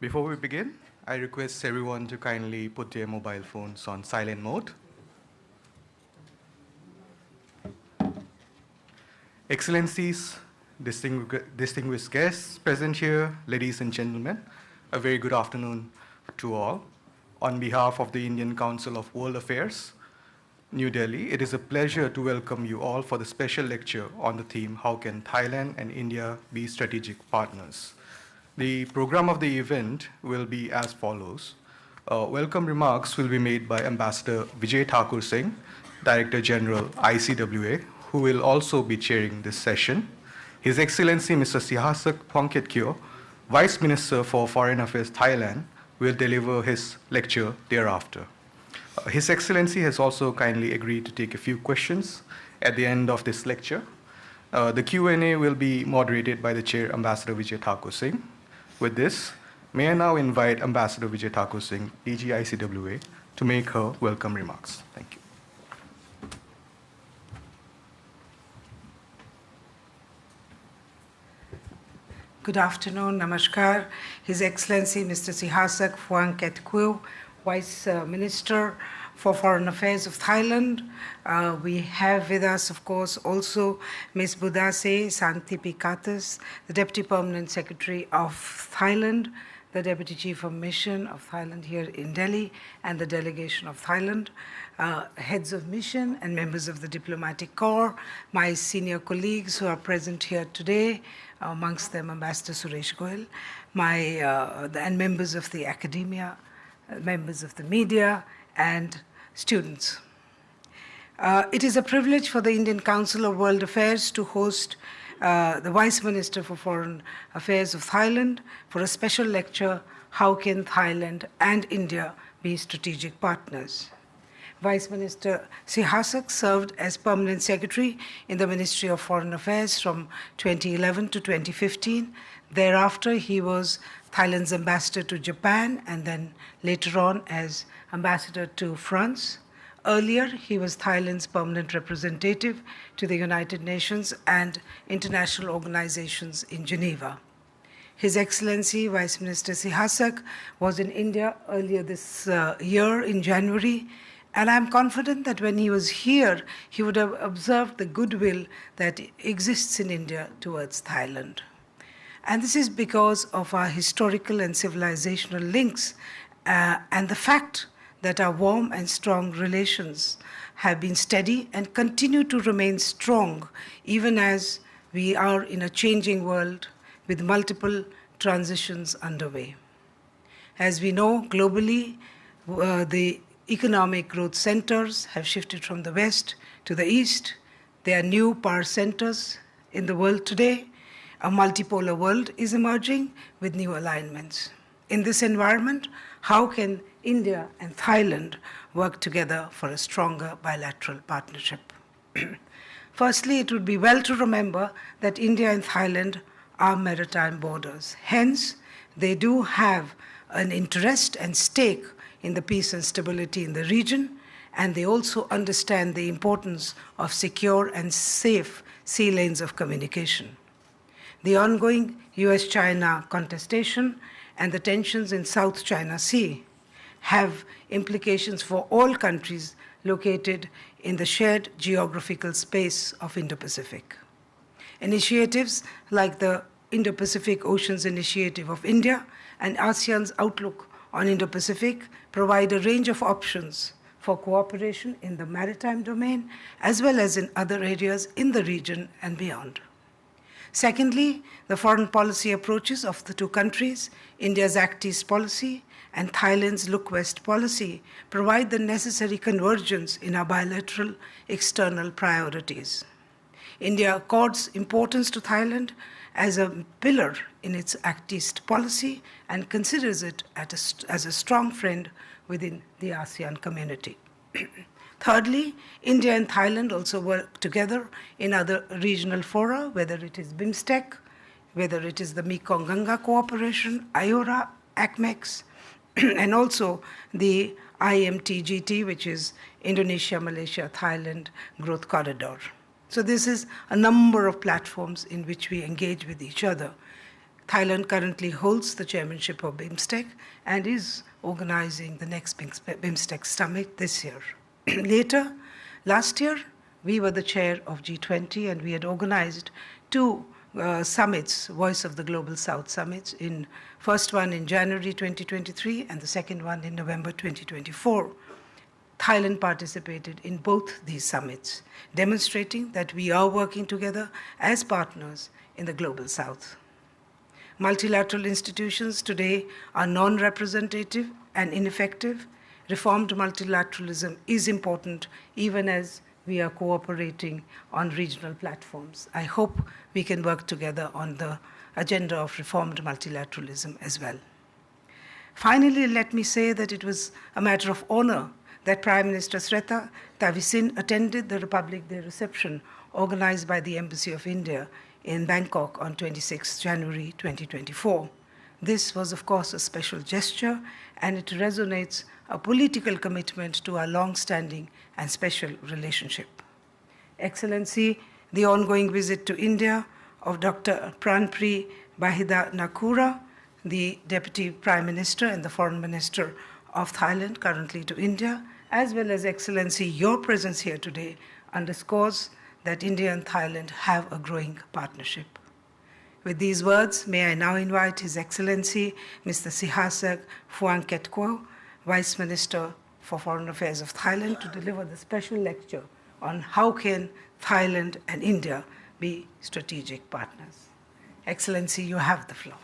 Before we begin, I request everyone to kindly put their mobile phones on silent mode. Excellencies, distinguished guests present here, ladies and gentlemen, a very good afternoon to all. On behalf of the Indian Council of World Affairs, New Delhi, it is a pleasure to welcome you all for the special lecture on the theme, How Can Thailand and India Be Strategic Partners? The program of the event will be as follows. Welcome remarks will be made by Ambassador Vijay Thakur Singh, Director General ICWA, who will also be chairing this session. His Excellency Mr. Sihasak Phuangketkeow, Vice Minister for Foreign Affairs Thailand, will deliver his lecture thereafter. His Excellency has also kindly agreed to take a few questions at the end of this lecture. The Q&A will be moderated by the Chair, Ambassador Vijay Thakur Singh. With this, may I now invite Ambassador Vijay Thakur Singh, DG ICWA, to make her welcome remarks. Thank you. Good afternoon, namaskar. His Excellency Mr. Sihasak Phuangketkeow, Vice Minister for Foreign Affairs of Thailand. We have with us, of course, also Ms. Budase Santipikatas, the Deputy Permanent Secretary of Thailand, the Deputy Chief of Mission of Thailand here in Delhi, and the delegation of Thailand, heads of mission and members of the diplomatic corps, my senior colleagues who are present here today, amongst them Ambassador Suresh Goyal, and members of the academia, members of the media, and students. It is a privilege for the Indian Council of World Affairs to host the Vice Minister for Foreign Affairs of Thailand for a special lecture, How Can Thailand and India Be Strategic Partners? Vice Minister Sihasak served as Permanent Secretary in the Ministry of Foreign Affairs from 2011 to 2015. Thereafter, he was Thailand's ambassador to Japan and then later on as ambassador to France. Earlier, he was Thailand's permanent representative to the United Nations and international organizations in Geneva. His Excellency Vice Minister Sihasak was in India earlier this year in January, and I'm confident that when he was here, he would have observed the goodwill that exists in India towards Thailand. And this is because of our historical and civilizational links and the fact that our warm and strong relations have been steady and continue to remain strong even as we are in a changing world with multiple transitions underway. As we know, globally, the economic growth centers have shifted from the west to the east. There are new power centers in the world today. A multipolar world is emerging with new alignments. In this environment, how can India and Thailand work together for a stronger bilateral partnership? Firstly, it would be well to remember that India and Thailand are maritime borders. Hence, they do have an interest and stake in the peace and stability in the region, and they also understand the importance of secure and safe sea lanes of communication. The ongoing US-China contestation and the tensions in South China Sea have implications for all countries located in the shared geographical space of Indo-Pacific. Initiatives like the Indo-Pacific Oceans Initiative of India and ASEAN's outlook on Indo-Pacific provide a range of options for cooperation in the maritime domain as well as in other areas in the region and beyond. Secondly, the foreign policy approaches of the two countries, India's Act East policy and Thailand's Look West policy, provide the necessary convergence in our bilateral external priorities. India accords importance to Thailand as a pillar in its Act East policy and considers it as a strong friend within the ASEAN community. Thirdly, India and Thailand also work together in other regional fora, whether it is BIMSTEC, whether it is the Mekong-Ganga Cooperation, IORA, ACMEX, and also the IMTGT, which is Indonesia, Malaysia, Thailand Growth Corridor. So this is a number of platforms in which we engage with each other. Thailand currently holds the chairmanship of BIMSTEC and is organizing the next BIMSTEC summit this year. Later, last year, we were the chair of G20 and we had organized two summits, Voice of the Global South summits, first one in January 2023 and the second one in November 2024. Thailand participated in both these summits, demonstrating that we are working together as partners in the Global South. Multilateral institutions today are non-representative and ineffective. Reformed multilateralism is important even as we are cooperating on regional platforms. I hope we can work together on the agenda of reformed multilateralism as well. Finally, let me say that it was a matter of honor that Prime Minister Srettha Thavisin attended the Republic Day reception organized by the Embassy of India in Bangkok on 26 January 2024. This was, of course, a special gesture, and it resonates a political commitment to our long-standing and special relationship. Excellency, the ongoing visit to India of Dr. Pranpri Bahidanakura, the Deputy Prime Minister and the Foreign Minister of Thailand, currently to India, as well as, Excellency, your presence here today underscores that India and Thailand have a growing partnership. With these words, may I now invite His Excellency, Mr. Sihasak Phuangketkeow, Vice Minister for Foreign Affairs of Thailand, to deliver the special lecture on how can Thailand and India be strategic partners. Excellency, you have the floor.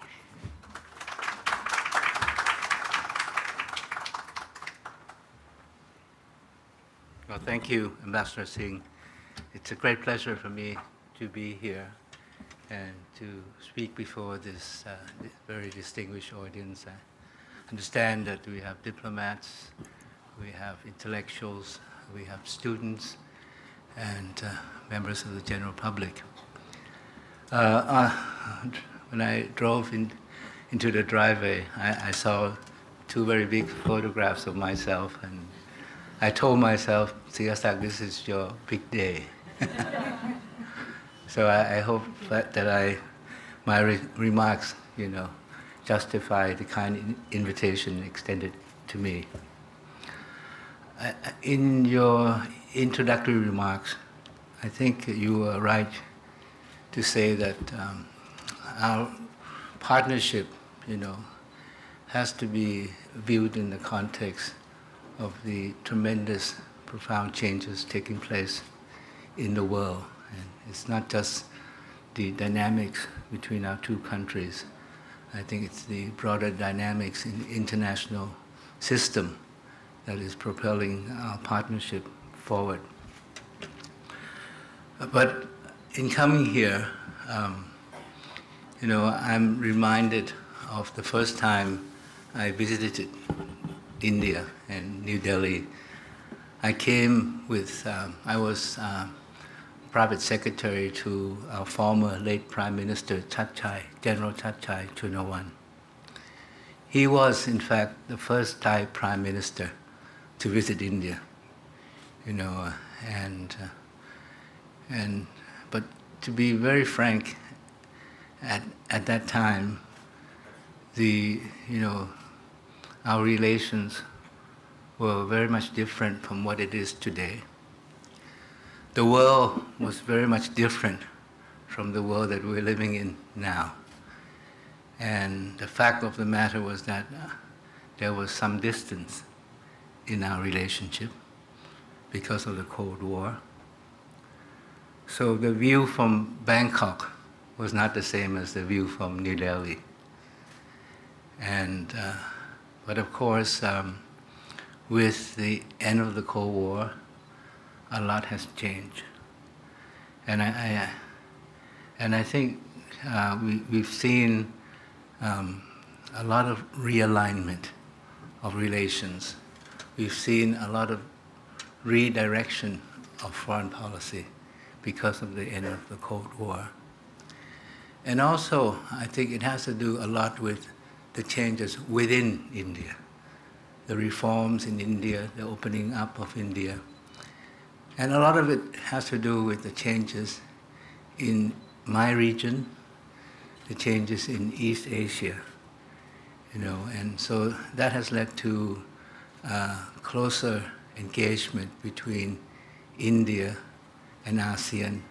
Well, thank you, Ambassador Singh. It's a great pleasure for me to be here and to speak before this very distinguished audience. I understand that we have diplomats, we have intellectuals, we have students, and members of the general public. When I drove into the driveway, I saw two very big photographs of myself, and I told myself, Sihasak, this is your big day. So I hope that my remarks, justify the kind invitation extended to me. In your introductory remarks, I think you were right to say that our partnership, has to be viewed in the context of the tremendous, profound changes taking place in the world. And it's not just the dynamics between our two countries. I think it's the broader dynamics in the international system that is propelling our partnership forward. But in coming here, I'm reminded of the first time I visited India and New Delhi. I came with, I was private secretary to our former late Prime Minister Chachai, General Chachai Chunawan. He was, in fact, the first Thai Prime Minister to visit India, but to be very frank, at that time, our relations were very much different from what it is today. The world was very much different from the world that we're living in now. And the fact of the matter was that there was some distance in our relationship because of the Cold War. So the view from Bangkok was not the same as the view from New Delhi. And, but of course, with the end of the Cold War, a lot has changed. And I think we've seen a lot of realignment of relations. We've seen a lot of redirection of foreign policy because of the end of the Cold War. And also, I think it has to do a lot with the changes within India, the reforms in India, the opening up of India. And a lot of it has to do with the changes in my region the changes in East Asia, and so that has led to closer engagement between India and ASEAN,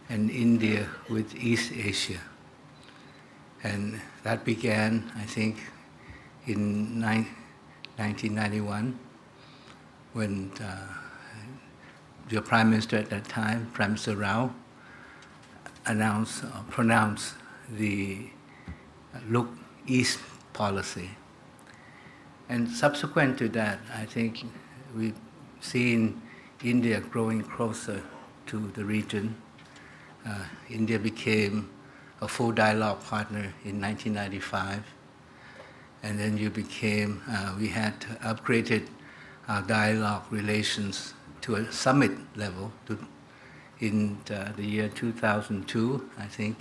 and India with East Asia. And that began, I think, in 1991, when the Prime Minister at that time, Prime Minister Rao, pronounced the Look East policy. And subsequent to that, I think we've seen India growing closer to the region. India became a full dialogue partner in 1995. And then we had upgraded our dialogue relations to a summit level in the year 2002, I think,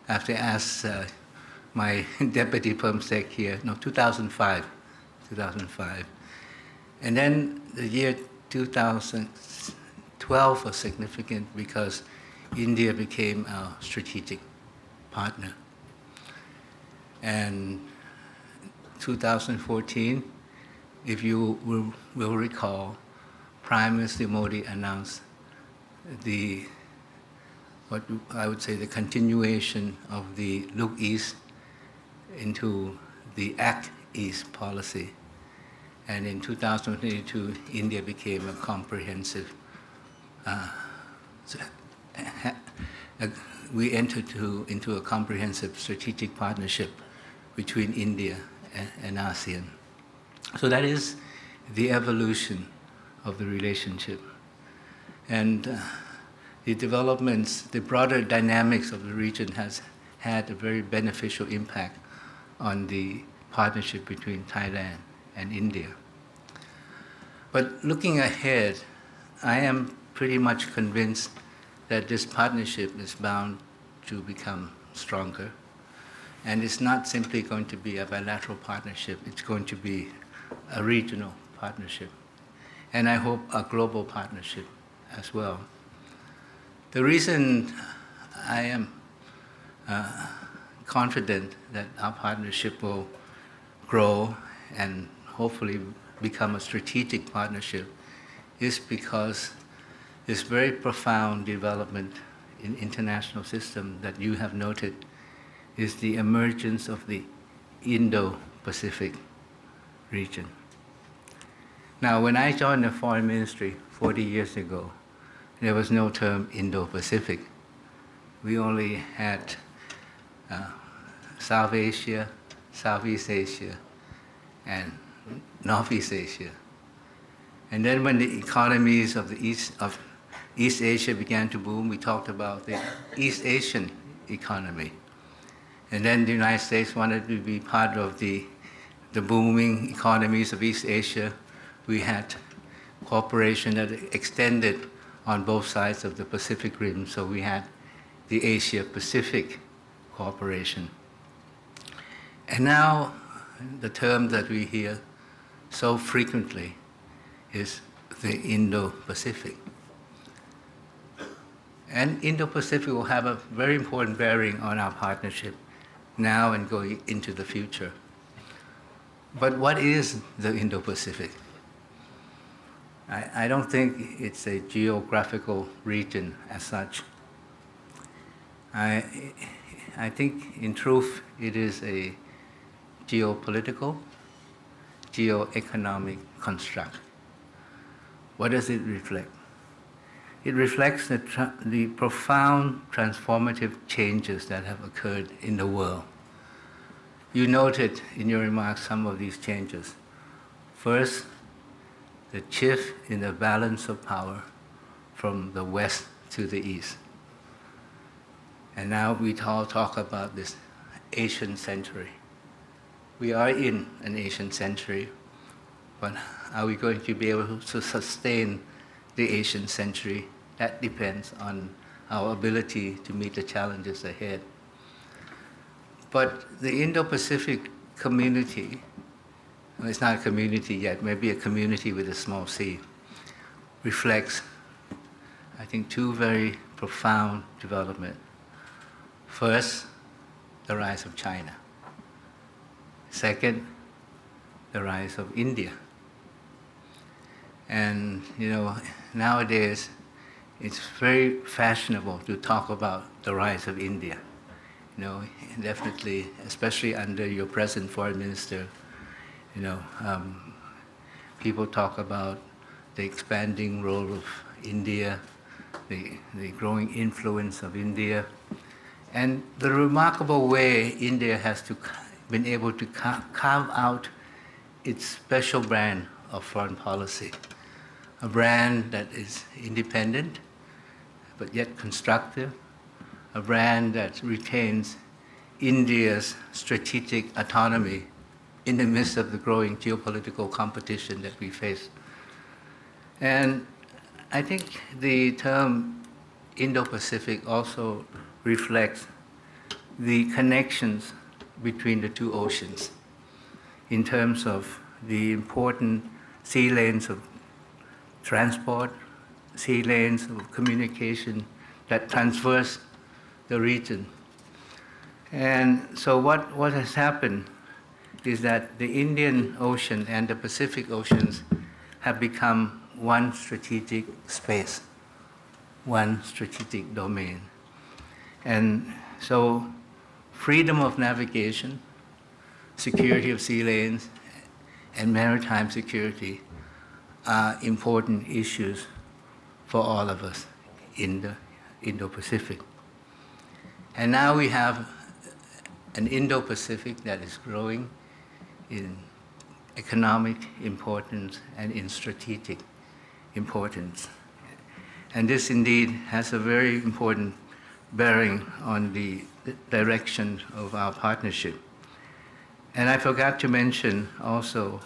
after I asked my Deputy Perm Sec here, 2005. And then the year 2012 was significant because India became our strategic partner. And 2014, if you will recall, Prime Minister Modi announced what I would say the continuation of the Look East into the Act East policy. And in 2022, India became a comprehensive, we entered into a comprehensive strategic partnership between India and ASEAN. So that is the evolution of the relationship. And the developments, the broader dynamics of the region has had a very beneficial impact on the partnership between Thailand and India. But looking ahead, I am pretty much convinced that this partnership is bound to become stronger. And it's not simply going to be a bilateral partnership, it's going to be a regional partnership. And I hope a global partnership as well. The reason I am confident that our partnership will grow and hopefully become a strategic partnership is because this very profound development in international system that you have noted is the emergence of the Indo-Pacific region. Now, when I joined the foreign ministry 40 years ago, there was no term Indo-Pacific. We only had South Asia, Southeast Asia, and Northeast Asia. And then when the economies of East Asia began to boom, we talked about the East Asian economy. And then the United States wanted to be part of the booming economies of East Asia. We had cooperation that extended on both sides of the Pacific Rim, so we had the Asia-Pacific cooperation. And now the term that we hear so frequently is the Indo-Pacific. And Indo-Pacific will have a very important bearing on our partnership now and going into the future. But what is the Indo-Pacific? I don't think it's a geographical region as such. I think, in truth, it is a geopolitical, geoeconomic construct. What does it reflect? It reflects the profound transformative changes that have occurred in the world. You noted in your remarks some of these changes. First, the shift in the balance of power from the West to the East. And now we all talk about this Asian century. We are in an Asian century, but are we going to be able to sustain the Asian century? That depends on our ability to meet the challenges ahead. But the Indo-Pacific community, well, it's not a community yet, maybe a community with a small c, reflects, I think, two very profound developments. First, the rise of China. Second, the rise of India. And nowadays it's very fashionable to talk about the rise of India. Definitely, especially under your present foreign minister, people talk about the expanding role of India, the growing influence of India, and the remarkable way India has been able to carve out its special brand of foreign policy, a brand that is independent, but yet constructive, a brand that retains India's strategic autonomy in the midst of the growing geopolitical competition that we face. And I think the term Indo-Pacific also reflects the connections between the two oceans in terms of the important sea lanes of transport, sea lanes of communication that traverse the region. And so what has happened is that the Indian Ocean and the Pacific Oceans have become one strategic space, one strategic domain. And so freedom of navigation, security of sea lanes, and maritime security are important issues for all of us in the Indo-Pacific. And now we have an Indo-Pacific that is growing in economic importance and in strategic importance. And this indeed has a very important bearing on the direction of our partnership. And I forgot to mention also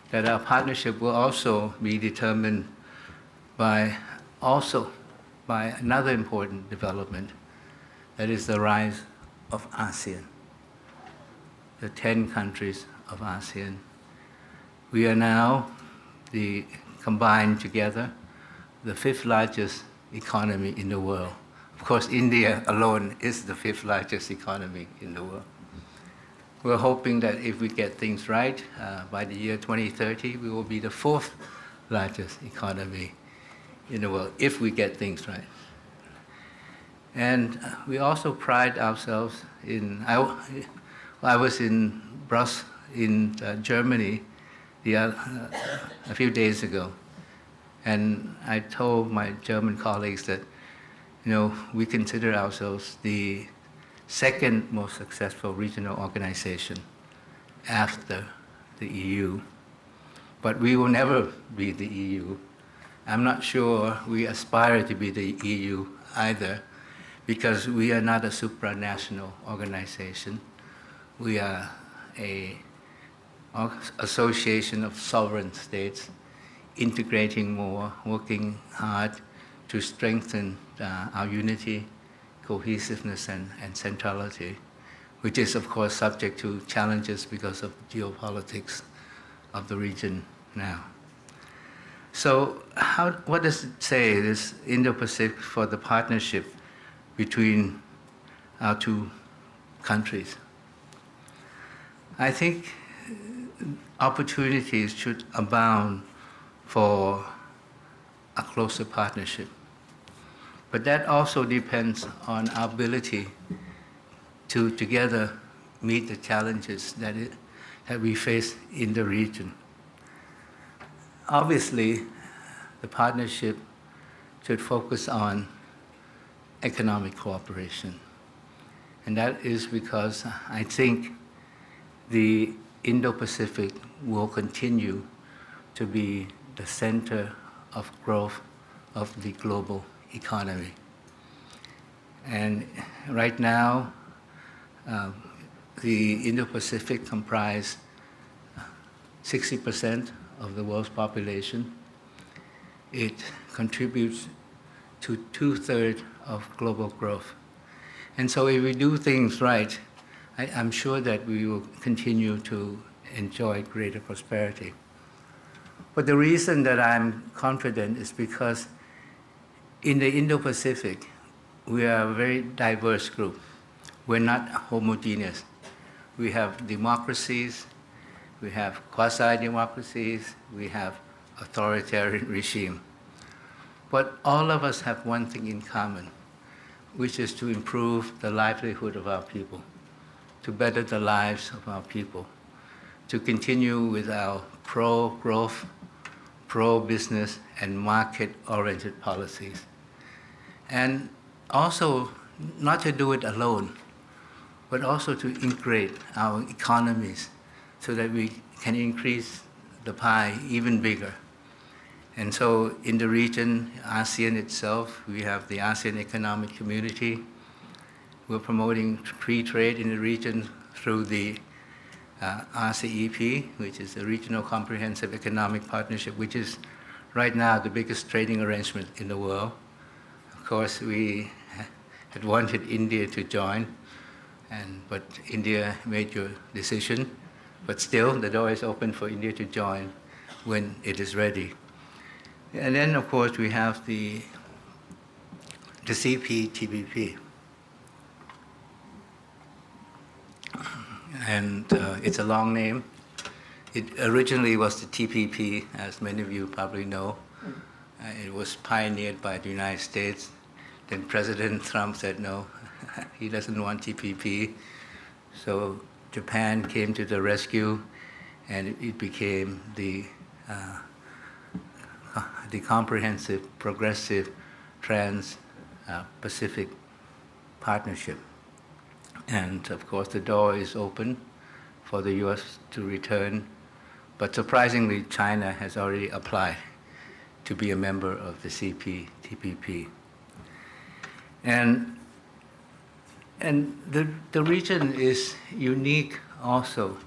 that our partnership will also be determined by another important development, that is the rise of ASEAN, the 10 countries of ASEAN. We are now, combined together, the 5th largest economy in the world. Of course, India alone is the 5th largest economy in the world. We're hoping that if we get things right, by the year 2030, we will be the 4th largest economy in the world, if we get things right. And we also pride ourselves in, I was in Brussels, in Germany, a few days ago, and I told my German colleagues that, we consider ourselves the second most successful regional organization after the EU. But we will never be the EU. I'm not sure we aspire to be the EU either, because we are not a supranational organization. We are an association of sovereign states, integrating more, working hard to strengthen our unity, cohesiveness, and centrality, which is, of course, subject to challenges because of geopolitics of the region now. So what does it say, this Indo-Pacific, for the partnership between our two countries? I think opportunities should abound for a closer partnership. But that also depends on our ability to together meet the challenges that we face in the region. Obviously, the partnership should focus on economic cooperation. And that is because I think the Indo-Pacific will continue to be the center of growth of the global economy. And right now, the Indo-Pacific comprises 60% of the world's population. It contributes to 2/3 of global growth. And so if we do things right, I'm sure that we will continue to enjoy greater prosperity. But the reason that I'm confident is because in the Indo-Pacific, we are a very diverse group. we're not homogeneous. We have democracies, we have quasi-democracies, we have authoritarian regime. But all of us have one thing in common, which is to improve the livelihood of our people, to better the lives of our people, to continue with our pro-growth, pro-business, and market-oriented policies. And also, not to do it alone, but also to integrate our economies so that we can increase the pie even bigger. And so in the region, ASEAN itself, we have the ASEAN Economic Community. We're promoting free trade in the region through the RCEP, which is the Regional Comprehensive Economic Partnership, which is right now the biggest trading arrangement in the world. Of course, we had wanted India to join, but India made your decision. But still, the door is open for India to join when it is ready. And then, of course, we have the CPTPP. And it's a long name. It originally was the TPP, as many of you probably know. It was pioneered by the United States. Then President Trump said no, he doesn't want TPP. So Japan came to the rescue, and it became the Comprehensive Progressive Trans-Pacific Partnership. And of course, the door is open for the US to return. But surprisingly, China has already applied to be a member of the CPTPP. And the region is unique also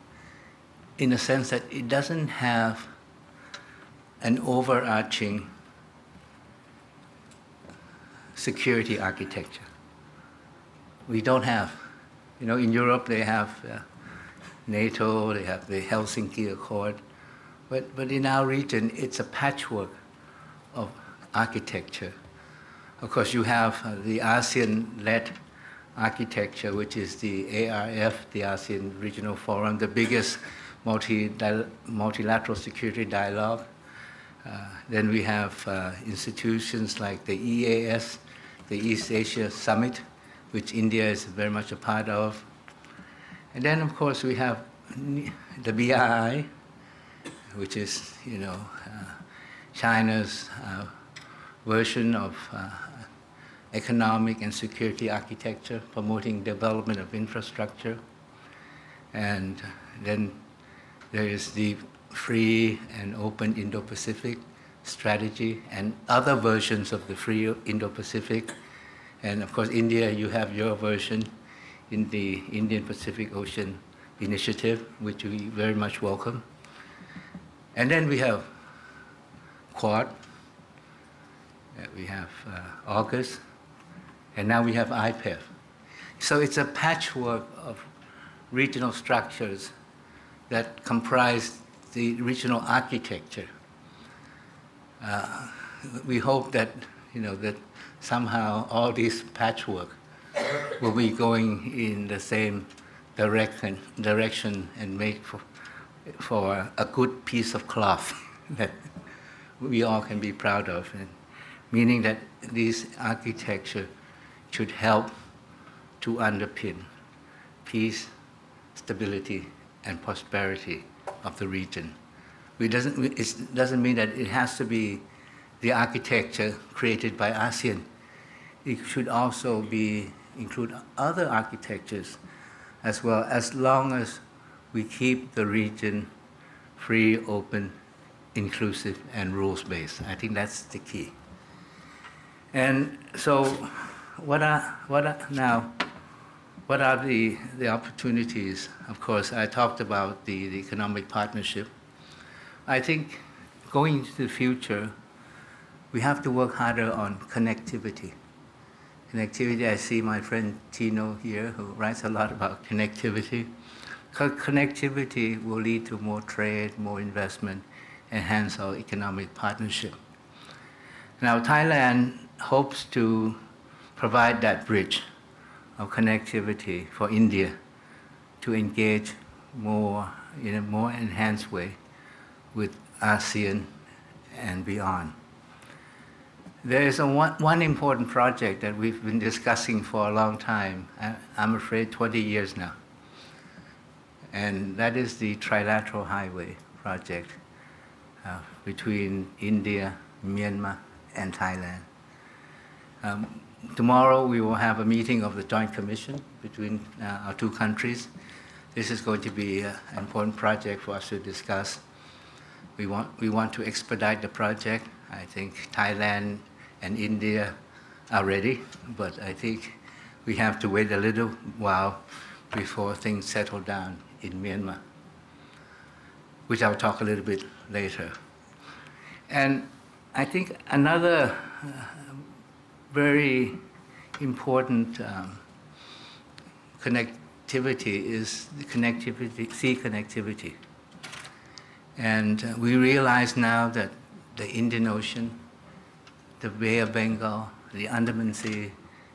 in the sense that it doesn't have an overarching security architecture. We don't have. You know, in Europe they have NATO, they have the Helsinki Accord, but in our region it's a patchwork of architecture. Of course, you have the ASEAN-led architecture, which is the ARF, the ASEAN Regional Forum, the biggest multilateral security dialogue. Then we have institutions like the EAS, the East Asia Summit, which India is very much a part of. And then, of course, we have the BRI, which is, China's version of economic and security architecture, promoting development of infrastructure. And then there is the free and open Indo-Pacific strategy and other versions of the free Indo-Pacific. And of course, India, you have your version in the Indian Pacific Ocean Initiative, which we very much welcome. And then we have Quad, we have AUKUS, and now we have IPEF. So it's a patchwork of regional structures that comprise the regional architecture. We hope that, that somehow all this patchwork will be going in the same direction and make for a good piece of cloth that we all can be proud of, and meaning that this architecture should help to underpin peace, stability, and prosperity of the region. It doesn't mean that it has to be the architecture created by ASEAN. It should also include other architectures as well, as long as we keep the region free, open, inclusive, and rules-based. I think that's the key. And so, what are the opportunities? Of course, I talked about the economic partnership. I think going into the future, we have to work harder on connectivity. Connectivity, I see my friend Tino here, who writes a lot about connectivity. Connectivity will lead to more trade, more investment, enhance our economic partnership. Now, Thailand hopes to provide that bridge of connectivity for India to engage more in a more enhanced way with ASEAN and beyond. There is one important project that we've been discussing for a long time, I'm afraid 20 years now, and that is the Trilateral Highway project between India, Myanmar, and Thailand. Tomorrow we will have a meeting of the Joint Commission between our two countries. This is going to be an important project for us to discuss. We want to expedite the project. I think Thailand and India are ready, but I think we have to wait a little while before things settle down in Myanmar, which I'll talk a little bit later. And I think another very important connectivity is the connectivity, sea connectivity. And we realize now that the Indian Ocean, the Bay of Bengal, the Andaman Sea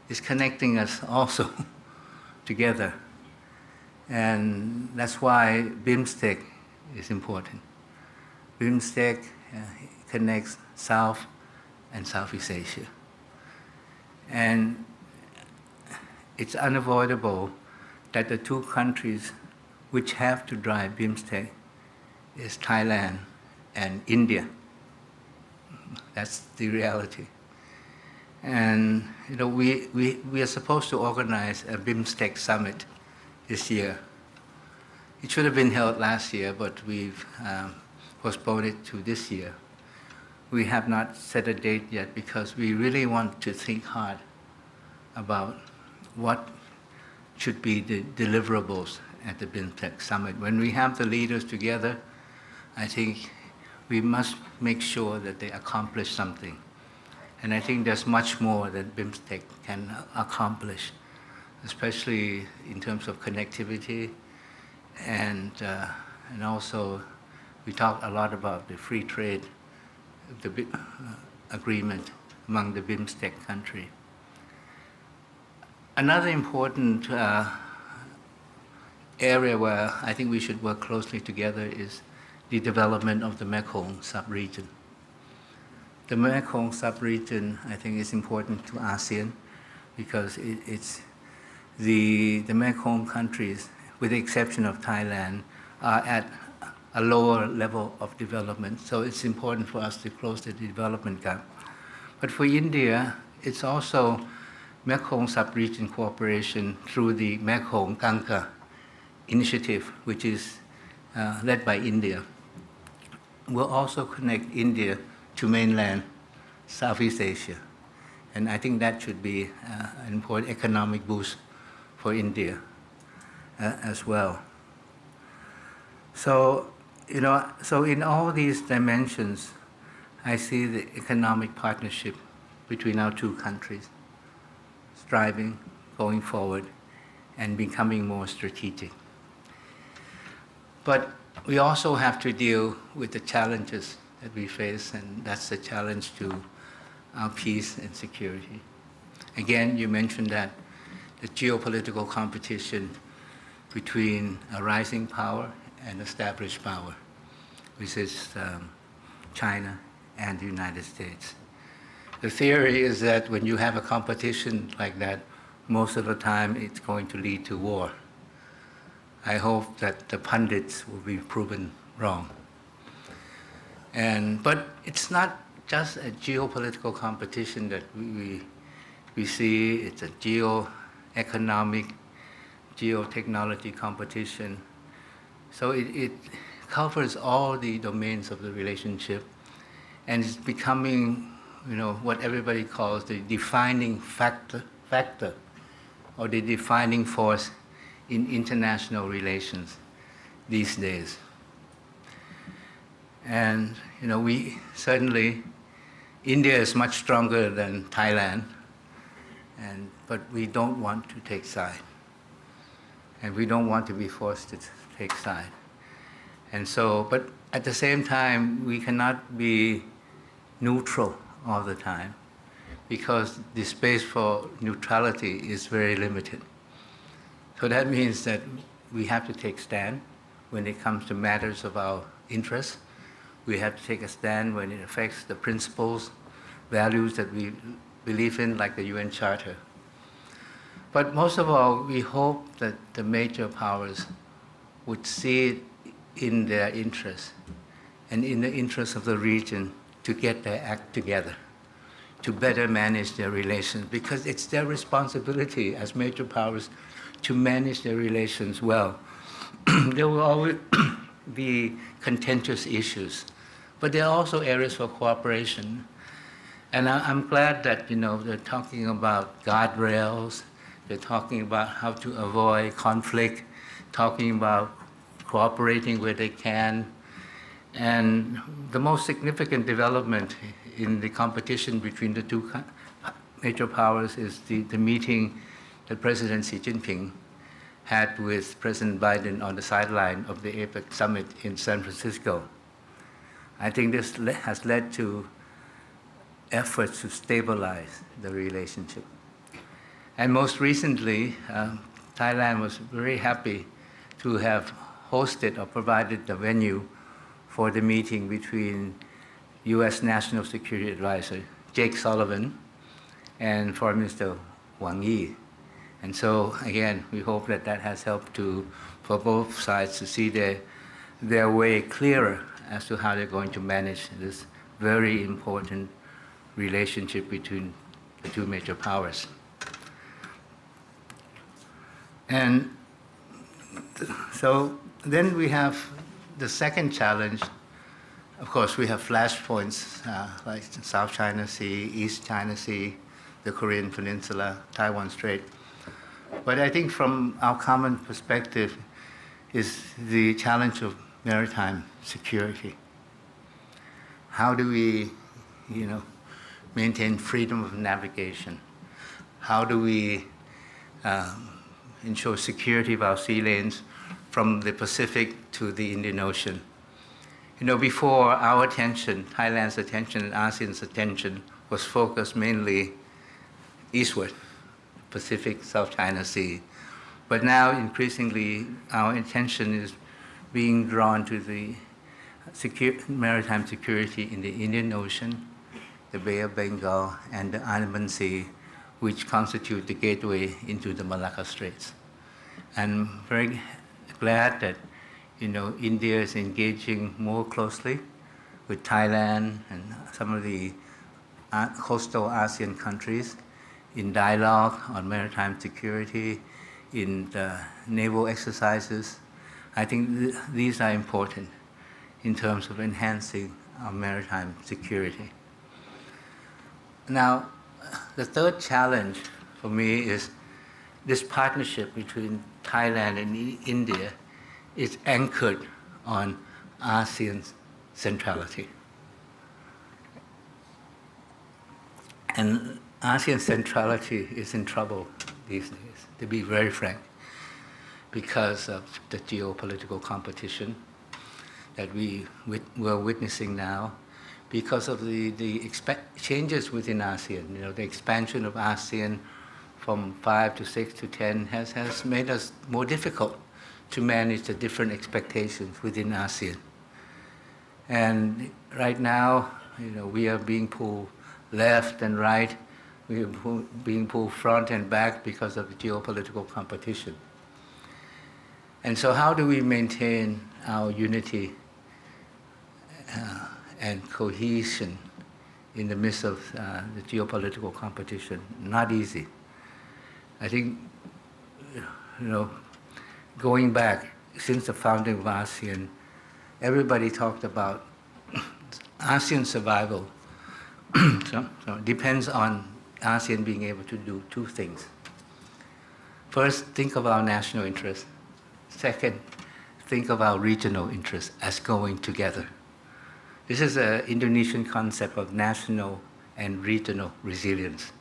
is connecting us also together. And that's why BIMSTEC is important. BIMSTEC connects South and Southeast Asia. And it's unavoidable that the two countries which have to drive BIMSTEC is Thailand and India. That's the reality. And you know, we are supposed to organize a BIMSTEC summit this year. It should have been held last year, but we've postponed it to this year. We have not set a date yet because we really want to think hard about what should be the deliverables at the BIMSTEC summit. When we have the leaders together, I think we must make sure that they accomplish something. And I think there's much more that BIMSTEC can accomplish, especially in terms of connectivity. And also, we talked a lot about the free trade agreement among the BIMSTEC countries. Another important area where I think we should work closely together is the development of the Mekong sub-region. The Mekong sub-region, I think, is important to ASEAN because it's the Mekong countries, with the exception of Thailand, are at a lower level of development. So it's important for us to close the development gap. But for India, it's also Mekong sub-region cooperation through the Mekong Ganga initiative, which is led by India, will also connect India to mainland Southeast Asia. And I think that should be an important economic boost for India as well. So, you know, so in all these dimensions, I see the economic partnership between our two countries striving, going forward, and becoming more strategic. But we also have to deal with the challenges that we face, and that's the challenge to our peace and security. Again, you mentioned that the geopolitical competition between a rising power and established power, which is China and the United States. The theory is that when you have a competition like that, most of the time it's going to lead to war. I hope that the pundits will be proven wrong. But it's not just a geopolitical competition that we see, it's a geo-economic, geotechnology competition. So it covers all the domains of the relationship, and it's becoming, you know, what everybody calls the defining factor or the defining force in international relations these days. And you know, we certainly, India is much stronger than Thailand, but we don't want to take side. And we don't want to be forced to take side. And so, but at the same time, we cannot be neutral all the time because the space for neutrality is very limited. So that means that we have to take stand when it comes to matters of our interest. We have to take a stand when it affects the principles, values that we believe in, like the UN Charter. But most of all, we hope that the major powers would see it in their interest and in the interest of the region to get their act together, to better manage their relations, because it's their responsibility as major powers to manage their relations well. There will always be contentious issues, but there are also areas for cooperation. And I'm glad that, they're talking about guardrails, they're talking about how to avoid conflict, talking about cooperating where they can. And the most significant development in the competition between the two major powers is the meeting that President Xi Jinping had with President Biden on the sideline of the APEC summit in San Francisco. I think this has led to efforts to stabilize the relationship. And most recently, Thailand was very happy to have hosted or provided the venue for the meeting between U.S. National Security Advisor Jake Sullivan and Foreign Minister Wang Yi. And so, again, we hope that that has helped for both sides to see their way clearer as to how they're going to manage this very important relationship between the two major powers. And so then we have the second challenge. Of course, we have flashpoints like South China Sea, East China Sea, the Korean Peninsula, Taiwan Strait. But I think from our common perspective is the challenge of maritime security. How do we, maintain freedom of navigation? How do we ensure security of our sea lanes from the Pacific to the Indian Ocean? Before our attention, Thailand's attention and ASEAN's attention was focused mainly eastward, Pacific, South China Sea. But now, increasingly, our attention is being drawn to the maritime security in the Indian Ocean, the Bay of Bengal, and the Andaman Sea, which constitute the gateway into the Malacca Straits. I'm very glad that India is engaging more closely with Thailand and some of the coastal ASEAN countries in dialogue on maritime security, in the naval exercises. I think these are important in terms of enhancing our maritime security. Now, the third challenge for me is this partnership between Thailand and India is anchored on ASEAN's centrality. And ASEAN centrality is in trouble these days, to be very frank, because of the geopolitical competition that we're witnessing now, because of the changes within ASEAN. The expansion of ASEAN from 5 to 6 to 10 has made us more difficult to manage the different expectations within ASEAN. And right now, we are being pulled left and right. We are being pulled front and back because of the geopolitical competition. And so how do we maintain our unity and cohesion in the midst of the geopolitical competition? Not easy. I think, going back since the founding of ASEAN, everybody talked about ASEAN survival. so it depends on ASEAN being able to do two things. First, think of our national interests. Second, think of our regional interests as going together. This is an Indonesian concept of national and regional resilience.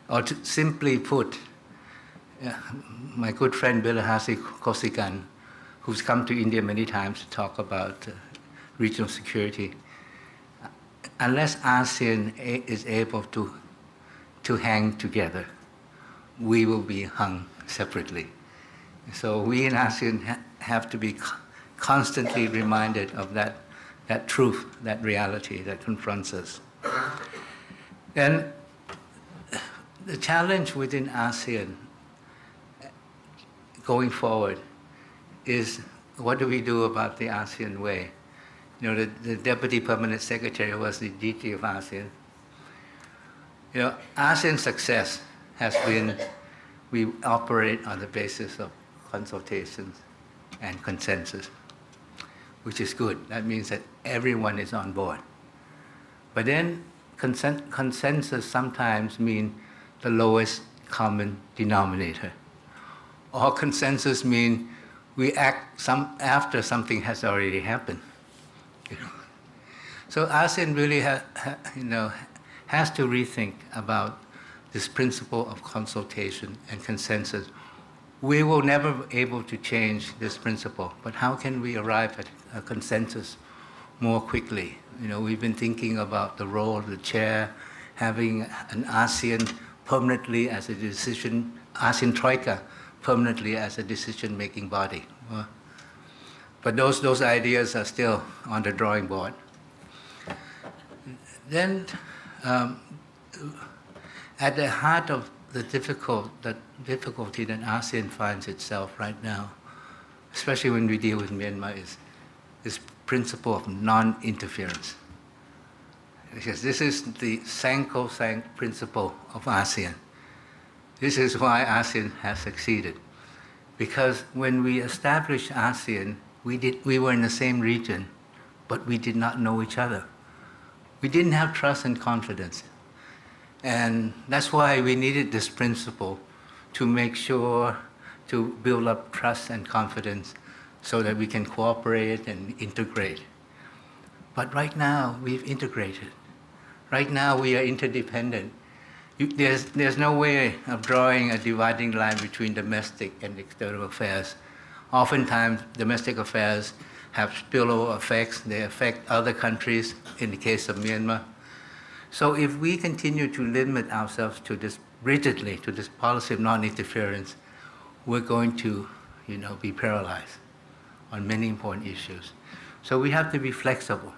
Or to simply put, my good friend Bilahasi Kosikan, who's come to India many times to talk about regional security, unless ASEAN is able to hang together, we will be hung separately. So we in ASEAN have to be constantly reminded of that truth, that reality that confronts us. And the challenge within ASEAN going forward is, what do we do about the ASEAN way? You know, the Deputy Permanent Secretary was the DG of ASEAN. You know, ASEAN success has been, we operate on the basis of consultations and consensus, which is good. That means that everyone is on board. But then consensus sometimes means the lowest common denominator. Or consensus means we act after something has already happened. You know? So ASEAN really has to rethink about this principle of consultation and consensus. We will never be able to change this principle, but how can we arrive at a consensus more quickly? You know, we've been thinking about the role of the chair, having an ASEAN permanently as a ASEAN Troika permanently as a decision-making body. But those ideas are still on the drawing board. Then, at the heart of the difficulty that ASEAN finds itself right now, especially when we deal with Myanmar, is this principle of non-interference. Because this is the sacrosanct principle of ASEAN. This is why ASEAN has succeeded. Because when we established ASEAN, we were in the same region, but we did not know each other. We didn't have trust and confidence. And that's why we needed this principle to make sure to build up trust and confidence so that we can cooperate and integrate. But right now, we've integrated. Right now, we are interdependent. There's no way of drawing a dividing line between domestic and external affairs. Oftentimes, domestic affairs have spillover effects. They affect other countries, in the case of Myanmar. So if we continue to limit ourselves to this rigidly, to this policy of non-interference, we're going to, be paralyzed on many important issues. So we have to be flexible.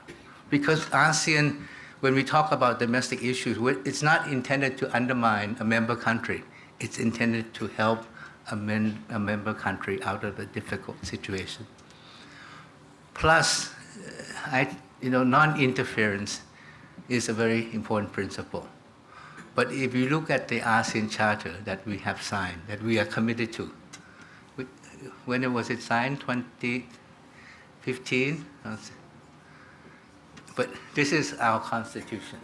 Because ASEAN, when we talk about domestic issues, it's not intended to undermine a member country. It's intended to help a member country out of a difficult situation. Plus, non-interference is a very important principle. But if you look at the ASEAN Charter that we have signed, that we are committed to, when was it signed? 2015? But this is our constitution.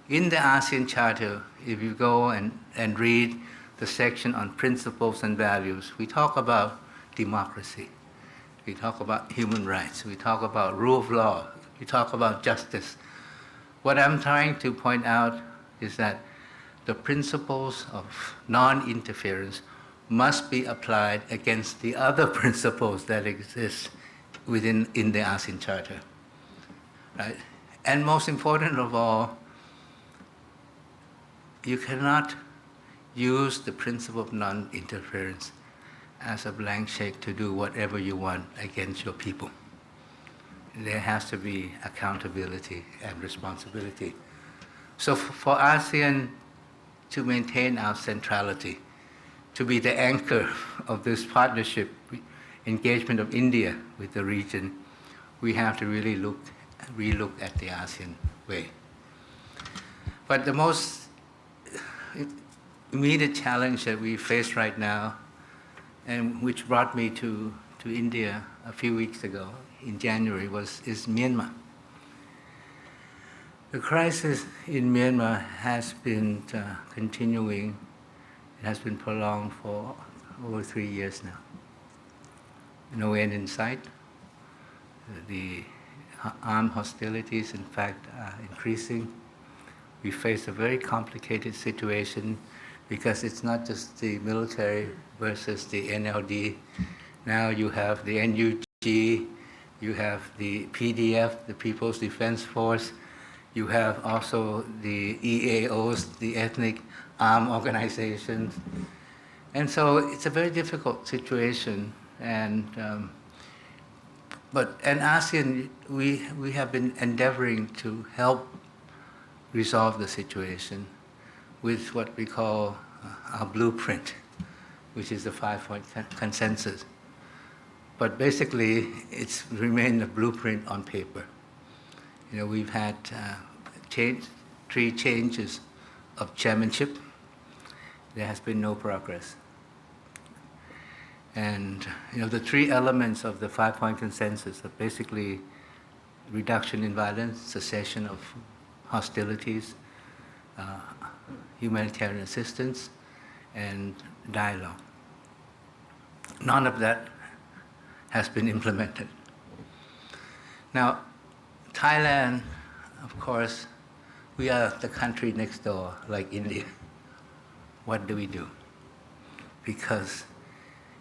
In the ASEAN Charter, if you go and read the section on principles and values, we talk about democracy, we talk about human rights, we talk about rule of law, we talk about justice. What I'm trying to point out is that the principles of non-interference must be applied against the other principles that exist in the ASEAN Charter. Right? And most important of all, you cannot use the principle of non-interference as a blank check to do whatever you want against your people. There has to be accountability and responsibility. So for ASEAN to maintain our centrality, to be the anchor of this partnership, engagement of India with the region, we have to really relook at the ASEAN way. But the most immediate challenge that we face right now, and which brought me to India a few weeks ago, in January, is Myanmar. The crisis in Myanmar has been continuing. It has been prolonged for over 3 years now. No end in sight. The armed hostilities, in fact, are increasing. We face a very complicated situation because it's not just the military versus the NLD. Now you have the NUG, you have the PDF, the People's Defense Force, you have also the EAOs, the ethnic armed organizations. And so it's a very difficult situation. And ASEAN, we have been endeavoring to help resolve the situation with what we call our blueprint, which is the 5-point consensus. But basically, it's remained a blueprint on paper. You know, we've had 3 changes of chairmanship. There has been no progress. And you know, the 3 elements of the 5-point consensus are basically reduction in violence, cessation of hostilities, humanitarian assistance, and dialogue. None of that has been implemented. Now, Thailand, of course, we are the country next door, like India. What do? Because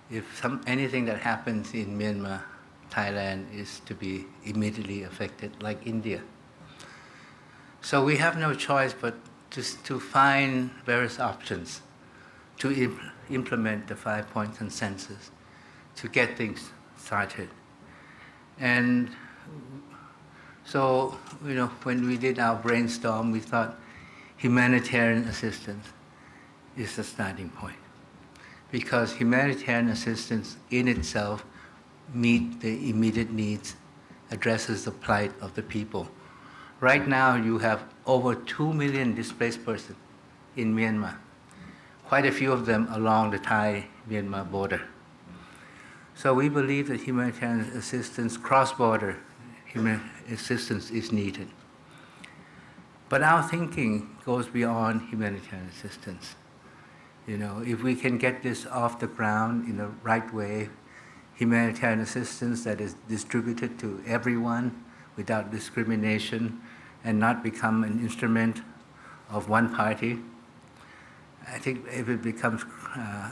if anything that happens in Myanmar, Thailand is to be immediately affected, like India. So we have no choice but to find various options to implement the 5-point consensus, to get things started. And so, you know, when we did our brainstorm, we thought humanitarian assistance is the starting point. Because humanitarian assistance in itself meets the immediate needs, addresses the plight of the people. Right now, you have over 2 million displaced persons in Myanmar, quite a few of them along the Thai-Myanmar border. So we believe that humanitarian assistance, cross-border assistance is needed. But our thinking goes beyond humanitarian assistance. You know, if we can get this off the ground in the right way, humanitarian assistance that is distributed to everyone without discrimination and not become an instrument of one party, I think if it becomes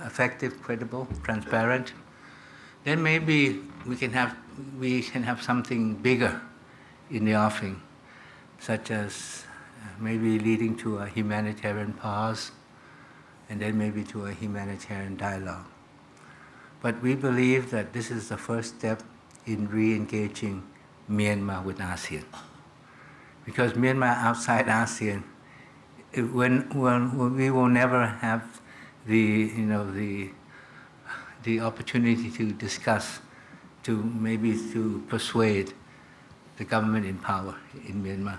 effective, credible, transparent, then maybe we can have something bigger in the offing, such as maybe leading to a humanitarian pause, and then maybe to a humanitarian dialogue. But we believe that this is the first step in re-engaging Myanmar with ASEAN. Because Myanmar outside ASEAN, we will never have the opportunity to discuss, to persuade the government in power in Myanmar.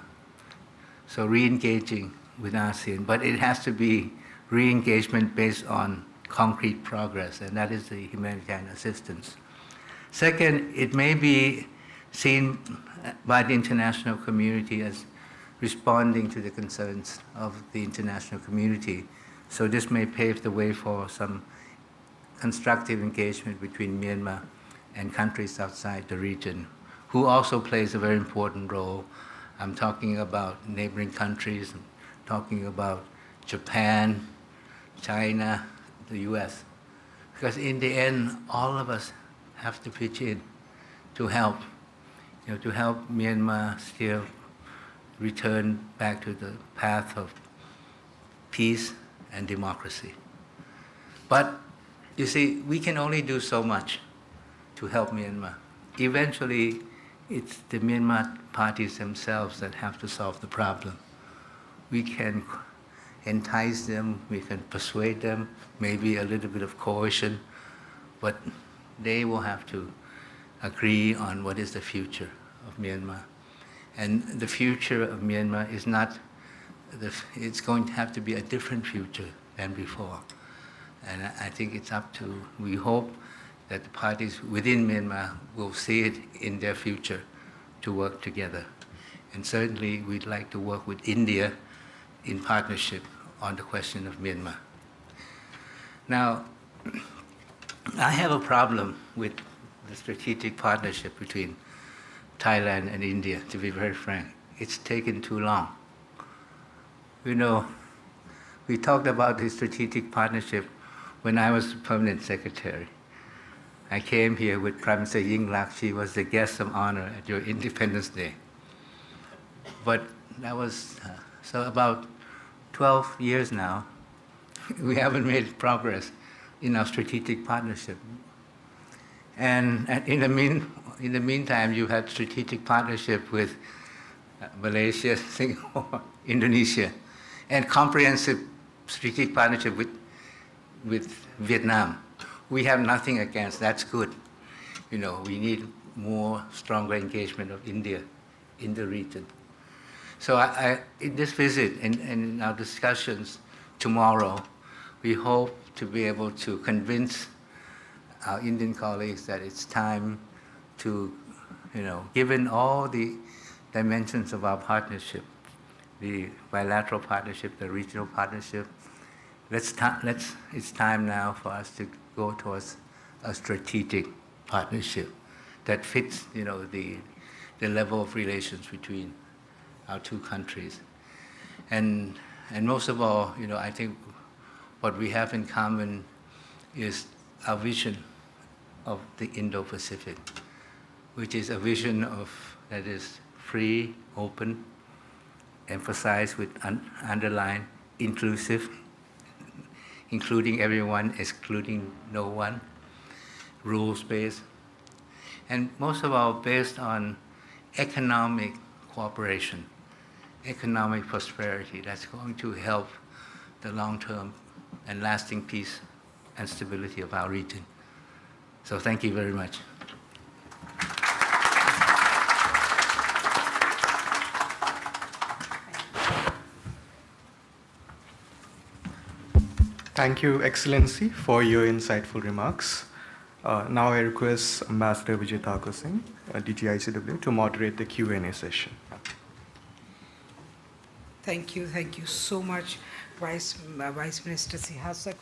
So re-engaging with ASEAN, but it has to be re-engagement based on concrete progress, and that is the humanitarian assistance. Second, it may be seen by the international community as responding to the concerns of the international community. So this may pave the way for some constructive engagement between Myanmar and countries outside the region, who also plays a very important role. I'm talking about neighboring countries, I'm talking about Japan, China, the US. Because in the end, all of us have to pitch in to help, to help Myanmar still return back to the path of peace and democracy. But you see, we can only do so much to help Myanmar. Eventually, it's the Myanmar parties themselves that have to solve the problem. We can entice them, we can persuade them, maybe a little bit of coercion, but they will have to agree on what is the future of Myanmar. And the future of Myanmar is not, it's going to have to be a different future than before. And I think it's up to, we hope that the parties within Myanmar will see it in their future to work together. And certainly we'd like to work with India in partnership on the question of Myanmar. Now, I have a problem with the strategic partnership between Thailand and India, to be very frank. It's taken too long. We talked about the strategic partnership when I was permanent secretary. I came here with Prime Minister Yingluck. She was the guest of honor at your Independence Day. But that was, so about 12 years now, we haven't made progress in our strategic partnership. And in the meantime, you had strategic partnership with Malaysia, Singapore, Indonesia, and comprehensive strategic partnership with Vietnam. We have nothing against. That's good. You know, we need more stronger engagement of India in the region. So in this visit and in our discussions tomorrow, we hope to be able to convince our Indian colleagues that it's time to, you know, given all the dimensions of our partnership, the bilateral partnership, the regional partnership, it's time now for us to go towards a strategic partnership that fits, you know, the level of relations between our two countries. And most of all, you know, I think what we have in common is our vision of the Indo-Pacific, which is a vision that is free, open, emphasized with underline, inclusive, including everyone, excluding no one, rules-based, and most of all based on economic cooperation, economic prosperity that's going to help the long-term and lasting peace and stability of our region. So thank you very much. Thank you, Excellency, for your insightful remarks. Now I request Ambassador Vijay Thakur Singh, DGICW, to moderate the Q&A session. Thank you so much, Vice Minister Sihasak,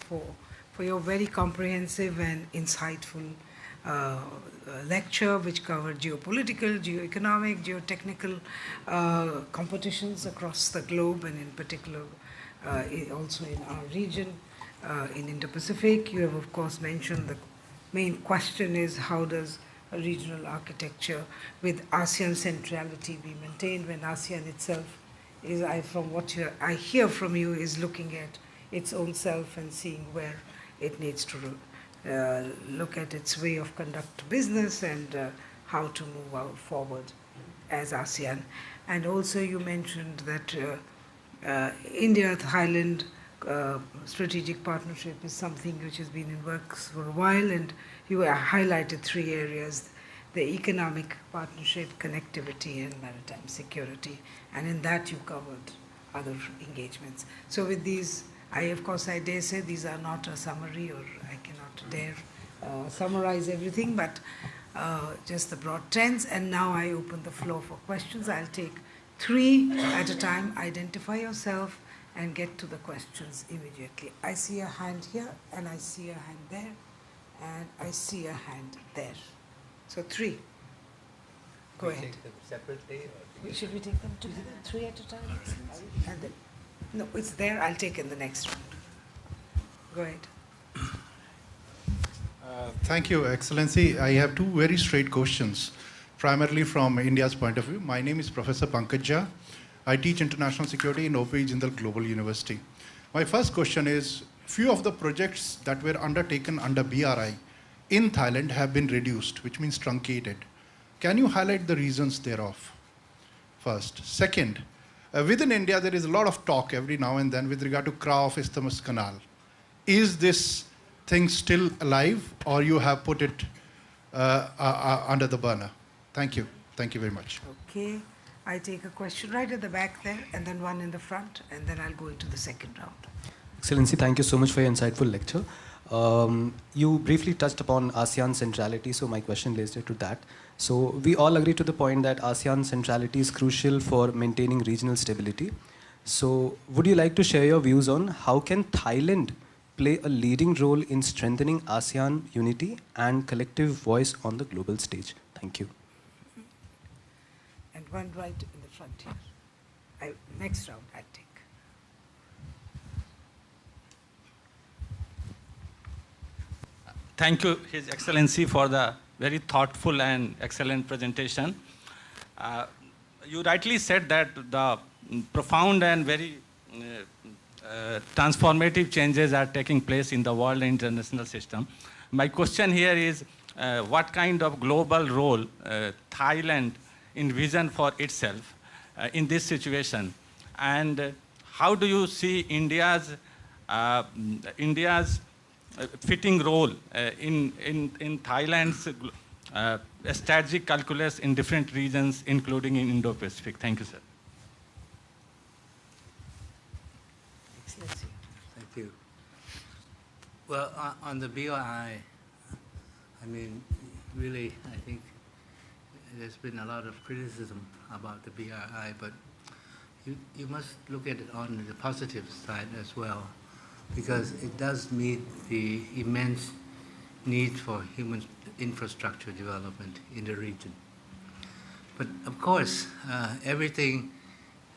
for your very comprehensive and insightful lecture, which covered geopolitical, geoeconomic, geotechnical competitions across the globe, and in particular also in our region, in Indo-Pacific. You have, of course, mentioned the main question is how does a regional architecture with ASEAN centrality be maintained when ASEAN itself is, from what I hear from you, is looking at its own self and seeing where it needs to look at its way of conduct business and how to move forward as ASEAN. And also you mentioned that India-Thailand strategic partnership is something which has been in works for a while, and you highlighted 3 areas: the economic partnership, connectivity, and maritime security. And in that you covered other engagements. So with these, I dare say these are not a summary, or I cannot dare summarize everything, but just the broad trends. And now I open the floor for questions. I'll take 3 at a time. Identify yourself and get to the questions immediately. I see a hand here, and I see a hand there, and I see a hand there. So 3. Go ahead. Take them separately, or should we take them together, 3 at a time? And then, no, it's there. I'll take in the next round. Go ahead. Thank you, Excellency. I have 2 very straight questions, primarily from India's point of view. My name is Professor Phuangketkeow. I teach international security in OP Jindal Global University. My first question is, few of the projects that were undertaken under BRI in Thailand have been reduced, which means truncated. Can you highlight the reasons thereof? First. Second, within India, there is a lot of talk every now and then with regard to Crow of Isthmus Canal. Is this thing still alive, or you have put it under the burner? Thank you. Thank you very much. Okay. I take a question right at the back there, and then one in the front, and then I'll go into the second round. Excellency, thank you so much for your insightful lecture. You briefly touched upon ASEAN centrality, so my question relates to that. So we all agree to the point that ASEAN centrality is crucial for maintaining regional stability. So would you like to share your views on how can Thailand play a leading role in strengthening ASEAN unity and collective voice on the global stage? Thank you. And one right in the front here. Next round, I'll take. Thank you, His Excellency, for the very thoughtful and excellent presentation. You rightly said that the profound and very transformative changes are taking place in the world and international system. My question here is, what kind of global role Thailand envision for itself in this situation? And how do you see India's fitting role in Thailand's strategic calculus in different regions, including in Indo-Pacific? Thank you, sir. Thank you. Well, on the BRI, I mean, really, I think there's been a lot of criticism about the BRI, but you must look at it on the positive side as well, because it does meet the immense need for human infrastructure development in the region. But of course, everything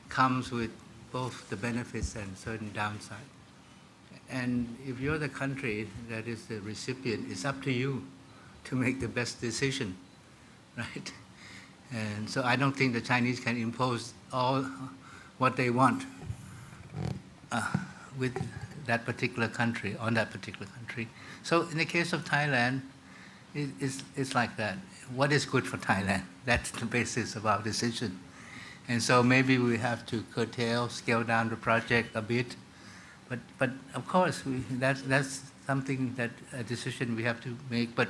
comes with both the benefits and certain downside. And if you're the country that is the recipient, it's up to you to make the best decision, right? And so I don't think the Chinese can impose all what they want with that particular country, on that particular country. So in the case of Thailand, it's like that. What is good for Thailand? That's the basis of our decision. And so maybe we have to curtail, scale down the project a bit. But of course, that's something that a decision we have to make. But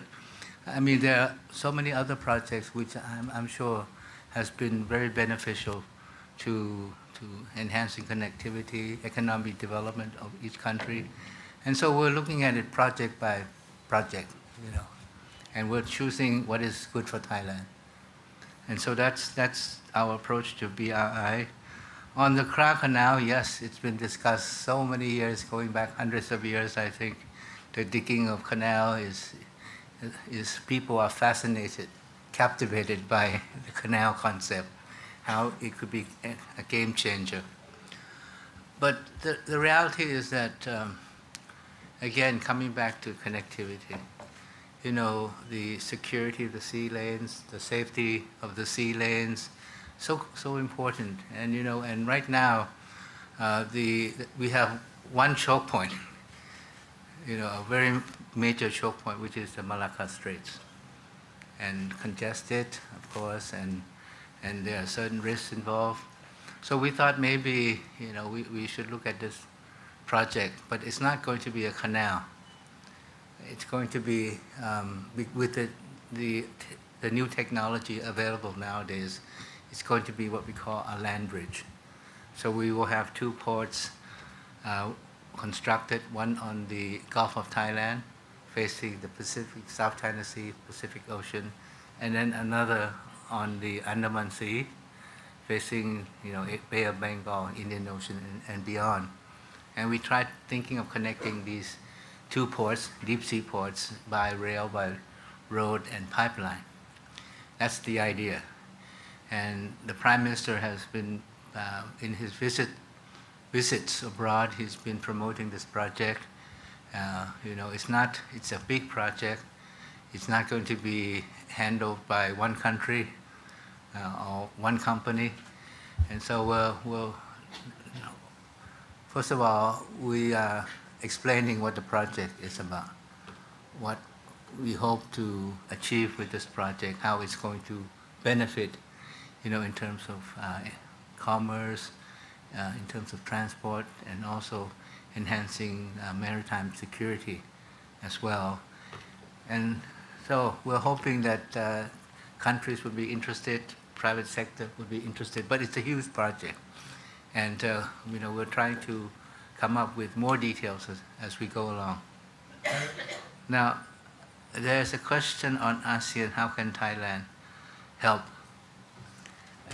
I mean, there are so many other projects which I'm sure has been very beneficial to enhancing connectivity, economic development of each country. And so we're looking at it project by project, you know, and we're choosing what is good for Thailand. And so that's our approach to BRI. On the Kra Canal, yes, it's been discussed so many years, going back hundreds of years, I think. The digging of canal is people are fascinated, captivated by the canal concept, how it could be a game changer. But the reality is that, again, coming back to connectivity, you know, the security of the sea lanes, the safety of the sea lanes, so important. And you know, and right now, we have one choke point, you know, a very major choke point, which is the Malacca Straits, and congested, of course, and there are certain risks involved. So we thought maybe, you know, we should look at this project, but it's not going to be a canal. It's going to be with the new technology available nowadays. It's going to be what we call a land bridge. So we will have two ports constructed, one on the Gulf of Thailand, facing the Pacific, South China Sea, Pacific Ocean, and then another on the Andaman Sea, facing, you know, Bay of Bengal, Indian Ocean, and beyond. And we tried thinking of connecting these two ports, deep sea ports, by rail, by road, and pipeline. That's the idea. And the Prime Minister has been, in his visits abroad, he's been promoting this project. You know, it's a big project. It's not going to be handled by one country or one company. And so first of all, we are explaining what the project is about, what we hope to achieve with this project, how it's going to benefit, you know, in terms of commerce, in terms of transport, and also enhancing maritime security as well. And so we're hoping that countries would be interested, private sector would be interested, but it's a huge project. And you know, we're trying to come up with more details as we go along. Now, there's a question on ASEAN, how can Thailand help?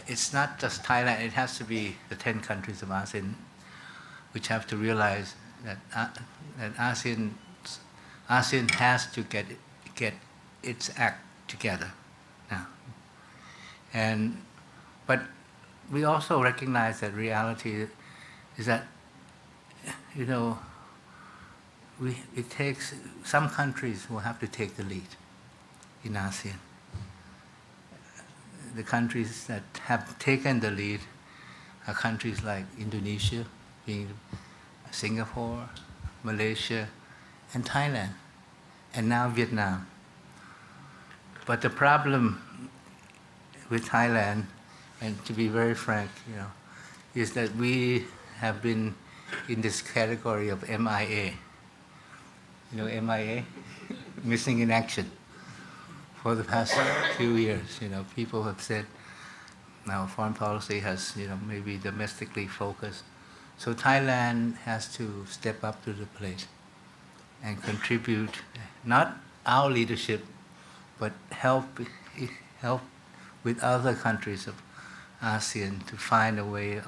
It's not just Thailand, it has to be the 10 countries of ASEAN which have to realize that ASEAN has to get its act together now. But we also recognize that reality is that, you know, it takes, some countries will have to take the lead in ASEAN. The countries that have taken the lead are countries like Indonesia, being Singapore, Malaysia, and Thailand, and now Vietnam. But the problem with Thailand, and to be very frank, is that we have been in this category of MIA. MIA, missing in action, for the past few years. People have said now foreign policy has, maybe domestically focused. So Thailand has to step up to the plate and contribute, not our leadership, but help with other countries of ASEAN to find a way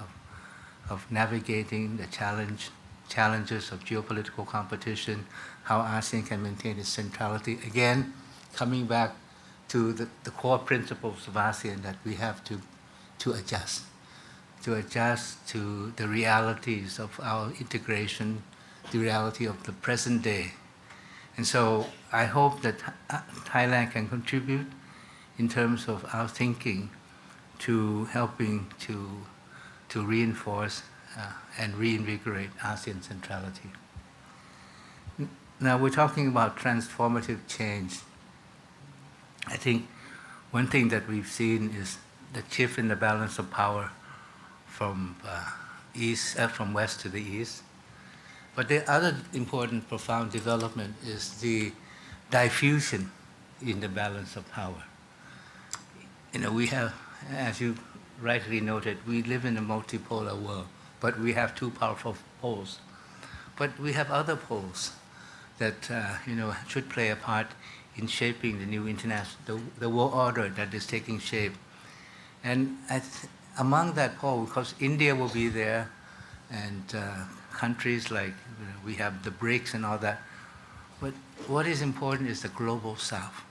of navigating the challenges of geopolitical competition, how ASEAN can maintain its centrality. Again, coming back to the core principles of ASEAN that we have to adjust to the realities of our integration, the reality of the present day. And so I hope that Thailand can contribute in terms of our thinking to helping to reinforce and reinvigorate ASEAN centrality. Now we're talking about transformative change. I think one thing that we've seen is the shift in the balance of power from west to the east. But the other important, profound development is the diffusion in the balance of power. We have, as you rightly noted, we live in a multipolar world, but we have two powerful poles. But we have other poles that should play a part in shaping the new international, the world order that is taking shape. And among that pole, because India will be there, and countries like, we have the BRICS and all that, but what is important is the global South.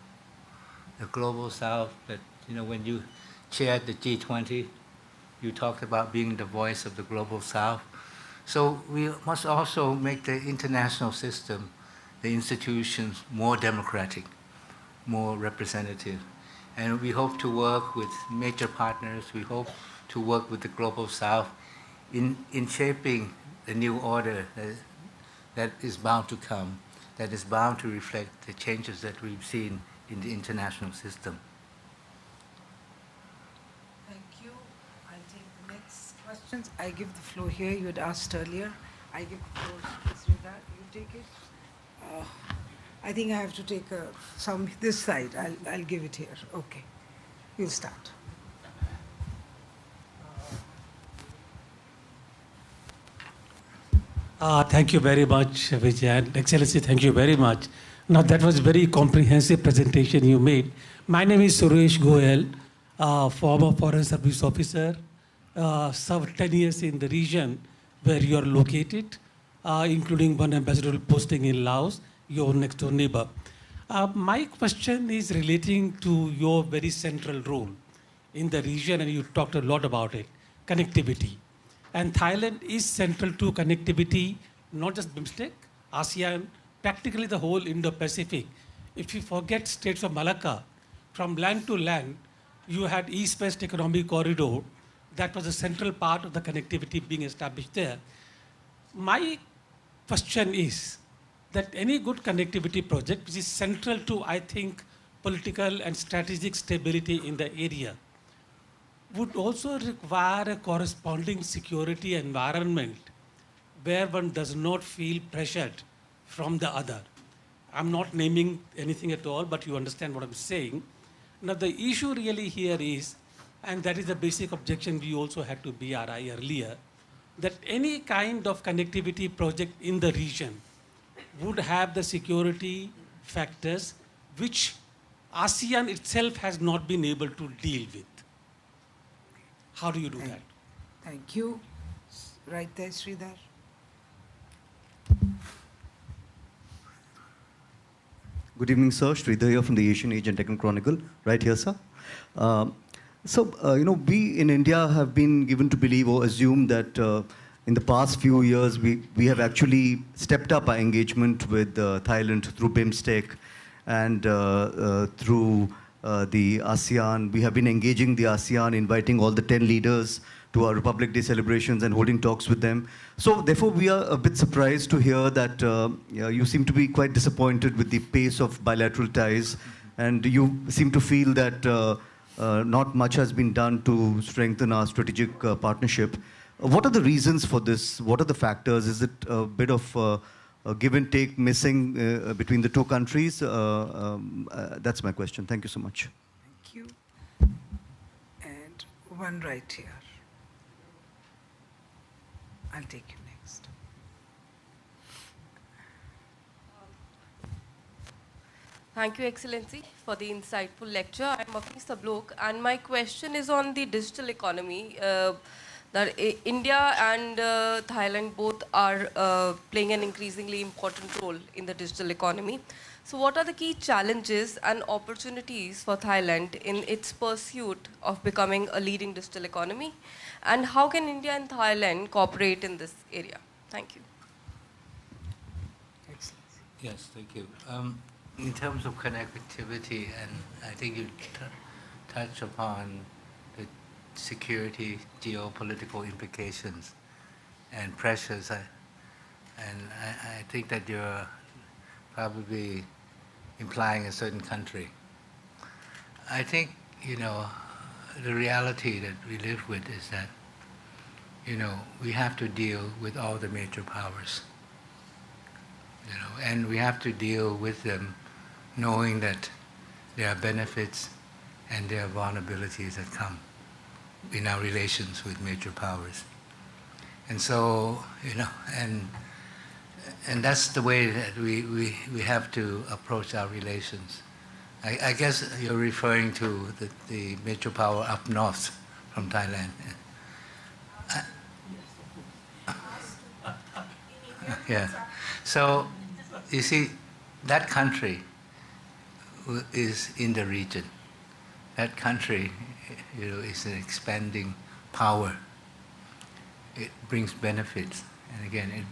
The global South that, when you chaired the G20, you talked about being the voice of the global South. So we must also make the international system, the institutions, more democratic, more representative. And we hope to work with major partners. We hope to work with the global South in shaping the new order that is bound to come, that is bound to reflect the changes that we've seen in the international system. Thank you. I'll take the next questions. I give the floor here. You had asked earlier. I give the floor to Sridhar. You take it. I think I have to take some this side. I'll give it here. Okay. You'll start. Thank you very much, Vijay. Excellency, thank you very much. Now, that was very comprehensive presentation you made. My name is Suresh Goyal, former Foreign Service Officer, served 10 years in the region where you are located, including one ambassadorial posting in Laos, your next door neighbor. My question is relating to your very central role in the region, and you talked a lot about it, connectivity. And Thailand is central to connectivity, not just BIMSTEC, ASEAN, practically the whole Indo-Pacific. If you forget states of Malacca, from land to land, you had East-West Economic Corridor. That was a central part of the connectivity being established there. My question is that any good connectivity project, which is central to, I think, political and strategic stability in the area, would also require a corresponding security environment where one does not feel pressured from the other. I'm not naming anything at all, but you understand what I'm saying. Now, the issue really here is, and that is the basic objection we also had to BRI earlier, that any kind of connectivity project in the region would have the security factors which ASEAN itself has not been able to deal with. How do you do that? Thank you. Right there, Sridhar. Good evening, sir. Sridhar here from the Asian Age and Deccan Chronicle. Right here, sir. We in India have been given to believe or assume that in the past few years, we have actually stepped up our engagement with Thailand through BIMSTEC and through the ASEAN. We have been engaging the ASEAN, inviting all the 10 leaders to our Republic Day celebrations and holding talks with them. So therefore, we are a bit surprised to hear that you seem to be quite disappointed with the pace of bilateral ties, and you seem to feel that not much has been done to strengthen our strategic partnership. What are the reasons for this? What are the factors? Is it a bit of a give and take missing between the two countries? That's my question. Thank you so much. Thank you. And one right here. I'll take you next. Thank you, Excellency, for the insightful lecture. I'm Mafis Tablok, and my question is on the digital economy. That India and Thailand both are playing an increasingly important role in the digital economy. So what are the key challenges and opportunities for Thailand in its pursuit of becoming a leading digital economy? And how can India and Thailand cooperate in this area? Thank you. Yes, thank you. In terms of connectivity, and I think you touch upon the security, geopolitical implications and pressures, and I think that you're probably implying a certain country. I think, the reality that we live with is that, we have to deal with all the major powers, and we have to deal with them knowing that there are benefits and there are vulnerabilities that come in our relations with major powers. And so, and that's the way that we have to approach our relations. I guess you're referring to the major power up north from Thailand. Yeah. So, you see, that country is in the region. That country, is an expanding power. It brings benefits, and again, it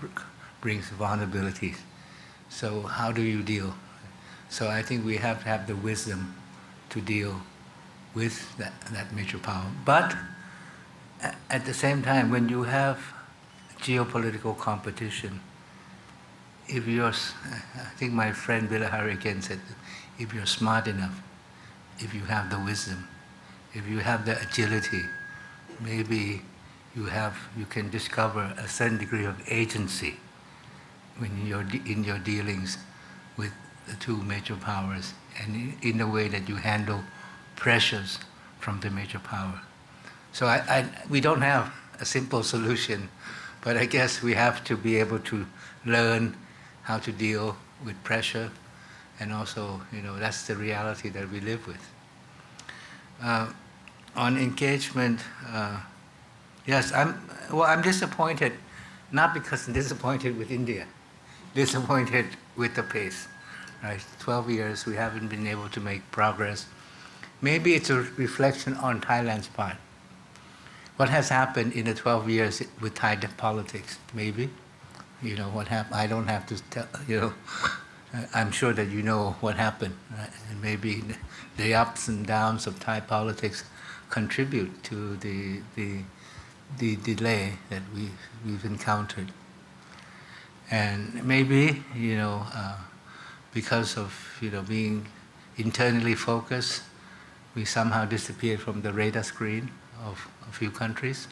brings vulnerabilities. So how do you deal? So I think we have to have the wisdom to deal with that major power. But at the same time, when you have geopolitical competition, if you're, I think my friend Bilahari again said, if you're smart enough, if you have the wisdom, if you have the agility, maybe you can discover a certain degree of agency when you're in your dealings with the two major powers, and in the way that you handle pressures from the major power. So we don't have a simple solution, but I guess we have to be able to learn how to deal with pressure, and also, that's the reality that we live with. On engagement, yes, I'm disappointed, not because I'm disappointed with India, disappointed with the pace. Right, 12 years, we haven't been able to make progress. Maybe it's a reflection on Thailand's part. What has happened in the 12 years with Thai politics? Maybe, what happened. I don't have to tell. I'm sure that you know what happened, right? And maybe the ups and downs of Thai politics contribute to the delay that we've encountered. And maybe, because of being internally focused, we somehow disappeared from the radar screen of a few countries,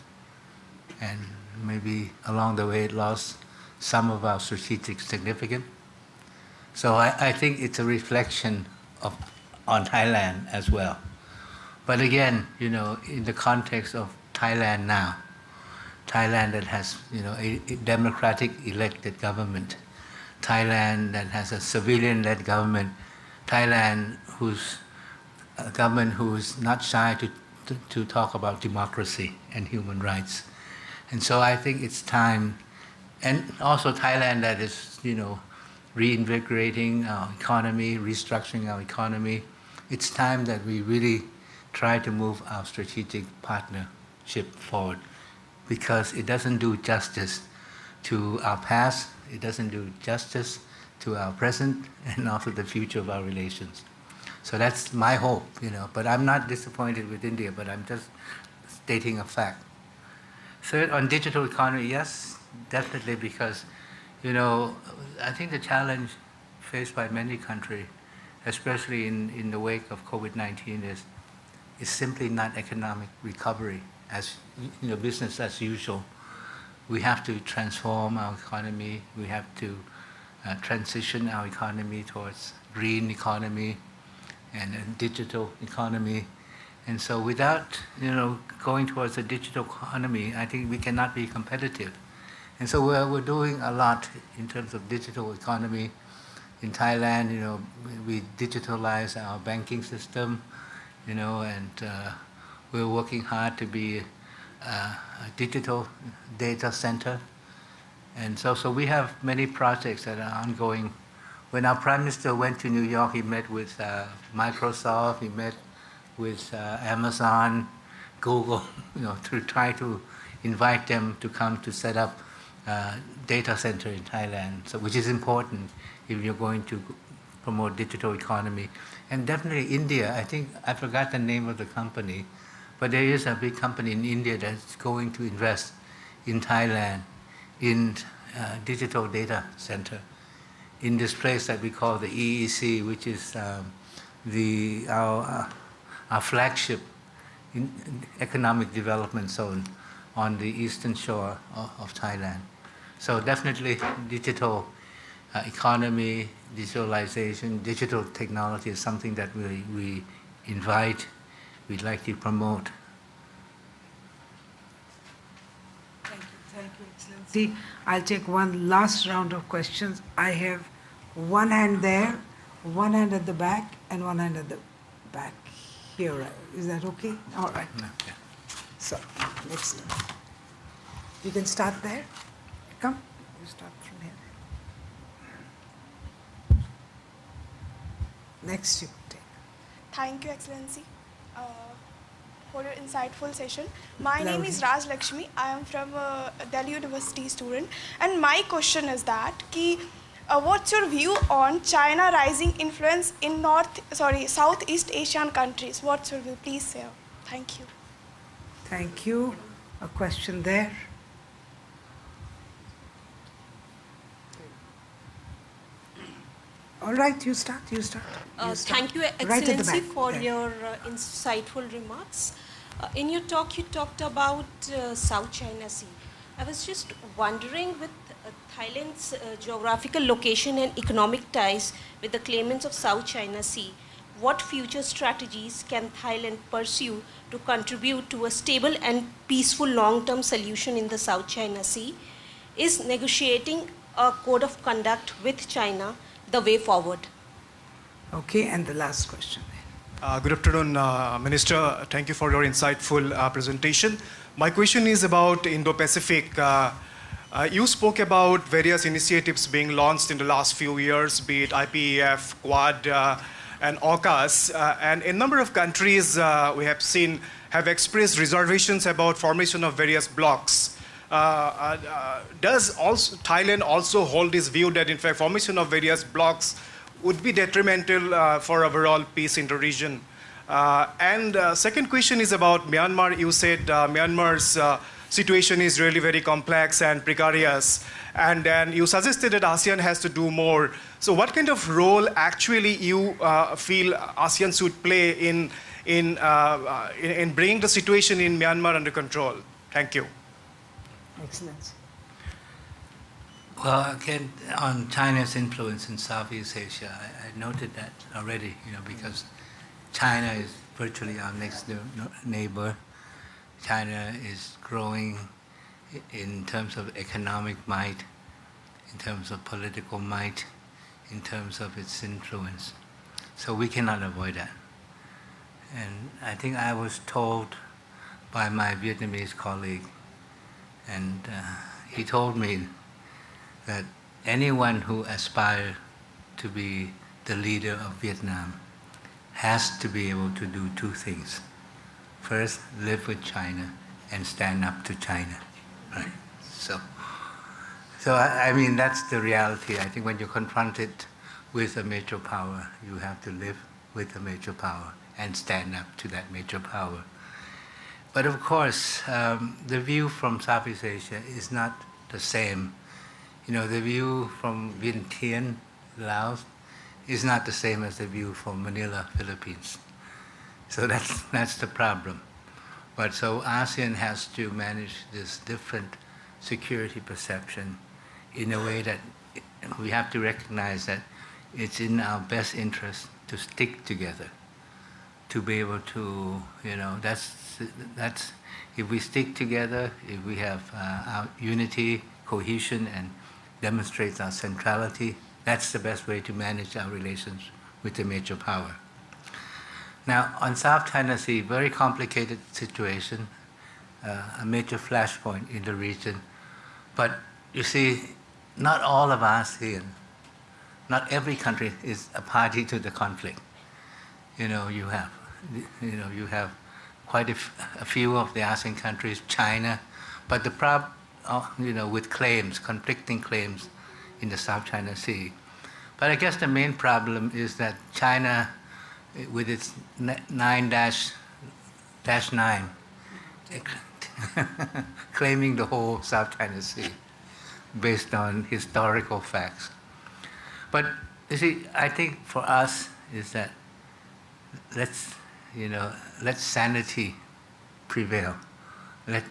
and maybe along the way it lost some of our strategic significance. So I think it's a reflection on Thailand as well. But again, in the context of Thailand now, Thailand that has a democratic elected government, Thailand that has a civilian-led government, Thailand whose a government who is not shy to talk about democracy and human rights. And so I think it's time, and also Thailand that is, reinvigorating our economy, restructuring our economy. It's time that we really try to move our strategic partnership forward, because it doesn't do justice to our past, it doesn't do justice to our present, and also the future of our relations. So that's my hope, But I'm not disappointed with India, but I'm just stating a fact. Third, on digital economy, yes, definitely, because, I think the challenge faced by many countries, especially in the wake of COVID-19, is simply not economic recovery as, business as usual. We have to transform our economy. We have to transition our economy towards green economy and a digital economy. And so without, going towards a digital economy, I think we cannot be competitive. And so we're doing a lot in terms of digital economy. In Thailand, we digitalize our banking system, and we're working hard to be a digital data center. And so we have many projects that are ongoing. When our Prime Minister went to New York, he met with Microsoft, he met with Amazon, Google, to try to invite them to come to set up a data center in Thailand, which is important if you're going to promote digital economy. And definitely India, I think, I forgot the name of the company, but there is a big company in India that's going to invest in Thailand in digital data center in this place that we call the EEC, which is our flagship economic development zone on the eastern shore of Thailand. So definitely digital economy, digitalization, digital technology is something that we invite, we'd like to promote. Thank you, Excellency. I'll take one last round of questions. I have one hand there, one hand at the back, and one hand at the back here. Is that okay? All right. Okay. So, next. You can start there. Come, you start from here. Next, you take. Thank you, Excellency, for your insightful session. My name is Raj Lakshmi. I am from Delhi University student. And my question is that, what's your view on China rising influence in Southeast Asian countries? What's your view? Please share. Thank you. Thank you. A question there. All right, you start. Thank you, Excellency, for your insightful remarks. In your talk, you talked about South China Sea. I was just wondering, with Thailand's geographical location and economic ties with the claimants of South China Sea, what future strategies can Thailand pursue to contribute to a stable and peaceful long-term solution in the South China Sea? Is negotiating a code of conduct with China the way forward? Okay, and the last question. Good afternoon, Minister. Thank you for your insightful presentation. My question is about Indo-Pacific. You spoke about various initiatives being launched in the last few years, be it IPEF, Quad, and AUKUS. And a number of countries we have seen have expressed reservations about formation of various blocs. Does Thailand also hold this view that, in fact, formation of various blocs would be detrimental for overall peace in the region? And second question is about Myanmar. You said Myanmar's situation is really very complex and precarious. And then you suggested that ASEAN has to do more. So what kind of role actually you feel ASEAN should play in bringing the situation in Myanmar under control? Thank you. Excellent. Well, again, on China's influence in Southeast Asia, I noted that already, because China is virtually our next neighbor. China is growing in terms of economic might, in terms of political might, in terms of its influence. So we cannot avoid that. And I think I was told by my Vietnamese colleague, and he told me that anyone who aspires to be the leader of Vietnam has to be able to do two things. First, live with China and stand up to China. Right? So I mean, that's the reality. I think when you're confronted with a major power, you have to live with a major power and stand up to that major power. But of course, the view from Southeast Asia is not the same. The view from Vientiane, Laos, is not the same as the view from Manila, Philippines. So that's the problem. But so ASEAN has to manage this different security perception in a way that we have to recognize that it's in our best interest to stick together, to be able to, that's if we stick together, if we have our unity, cohesion, and demonstrate our centrality, that's the best way to manage our relations with the major power. Now, on South China Sea, very complicated situation, a major flashpoint in the region. But you see, not all of ASEAN, not every country is a party to the conflict. You have quite a few of the ASEAN countries, China, but the problem, with claims, conflicting claims in the South China Sea. But I guess the main problem is that China, with its 9-9, claiming the whole South China Sea based on historical facts. But you see, I think for us is that let's sanity prevail, let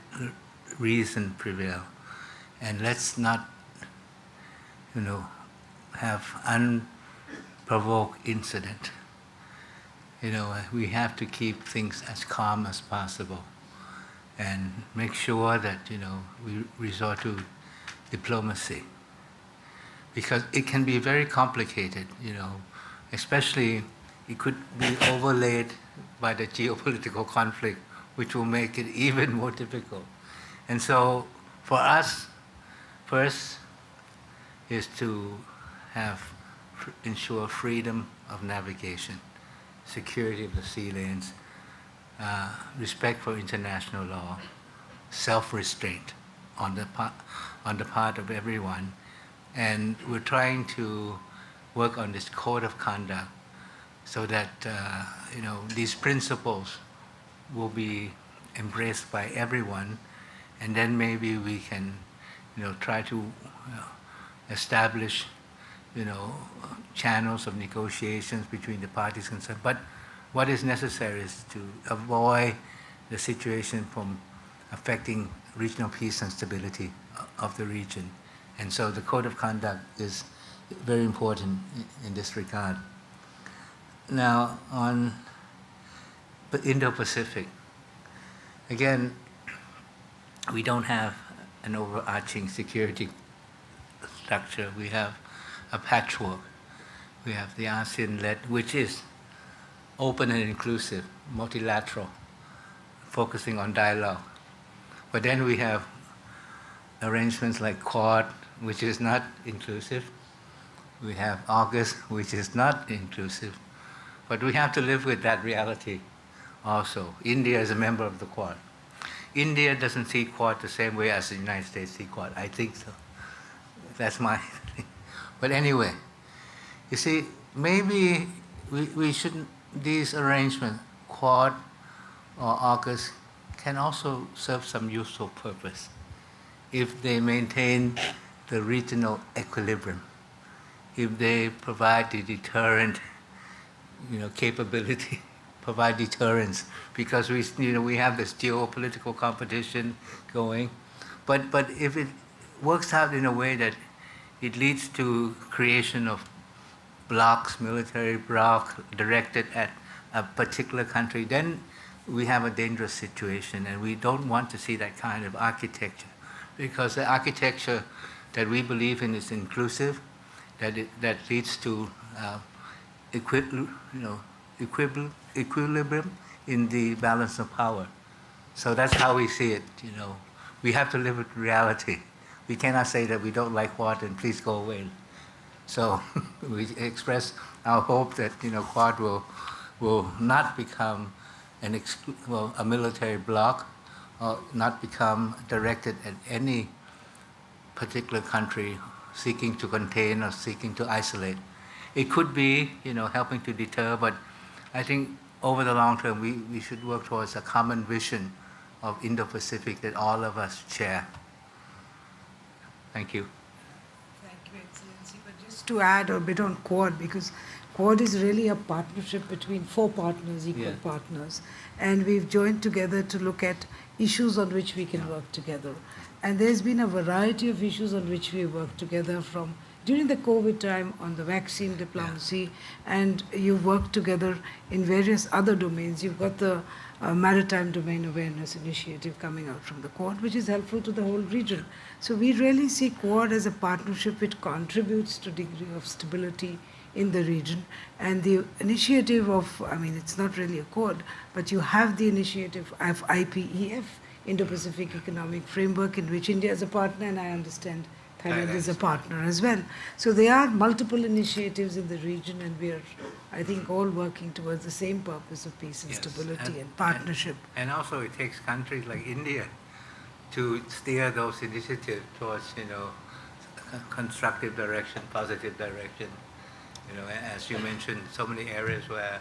reason prevail, and let's not, have unprovoked incident. We have to keep things as calm as possible and make sure that, we resort to diplomacy. Because it can be very complicated, especially it could be overlaid by the geopolitical conflict, which will make it even more difficult. And so for us, first is to ensure freedom of navigation, security of the sea lanes, respect for international law, self-restraint on the part of everyone. And we're trying to work on this code of conduct so that these principles will be embraced by everyone, and then maybe we can try to establish channels of negotiations between the parties concerned. But what is necessary is to avoid the situation from affecting regional peace and stability of the region. And so the code of conduct is very important in this regard. Now, on the Indo-Pacific, again, we don't have an overarching security structure. We have a patchwork. We have the ASEAN-led, which is open and inclusive, multilateral, focusing on dialogue. But then we have arrangements like Quad, which is not inclusive. We have AUKUS, which is not inclusive. But we have to live with that reality also. India is a member of the Quad. India doesn't see Quad the same way as the United States see Quad. I think so. That's my thing. But anyway, you see, maybe we shouldn't, these arrangements, Quad or AUKUS, can also serve some useful purpose if they maintain the regional equilibrium, if they provide the deterrent, capability, provide deterrence, because we have this geopolitical competition going, but if it works out in a way that it leads to creation of blocks, military bloc directed at a particular country, then we have a dangerous situation, and we don't want to see that kind of architecture, because the architecture that we believe in is inclusive, that leads to equilibrium in the balance of power. So that's how we see it. We have to live with reality. We cannot say that we don't like Quad and please go away. So we express our hope that Quad will not become a military bloc, or not become directed at any particular country seeking to contain or seeking to isolate. It could be, helping to deter, but I think over the long term, we should work towards a common vision of Indo-Pacific that all of us share. Thank you. Thank you, Excellency. But just to add a bit on Quad, because Quad is really a partnership between 4 partners, equal partners. And we've joined together to look at issues on which we can work together. And there's been a variety of issues on which we work together, from during the COVID time on the vaccine diplomacy, and you've worked together in various other domains. You've got the Maritime Domain Awareness Initiative coming out from the Quad, which is helpful to the whole region. So we really see Quad as a partnership which contributes to degree of stability in the region. And the initiative of, I mean, it's not really a Quad, but you have the initiative of IPEF, Indo-Pacific Economic Framework, in which India is a partner, and I understand Thailand is a partner as well. So there are multiple initiatives in the region, and we are, I think, all working towards the same purpose of peace and stability and partnership. And also it takes countries like India to steer those initiatives towards, constructive direction, positive direction. As you mentioned, so many areas where,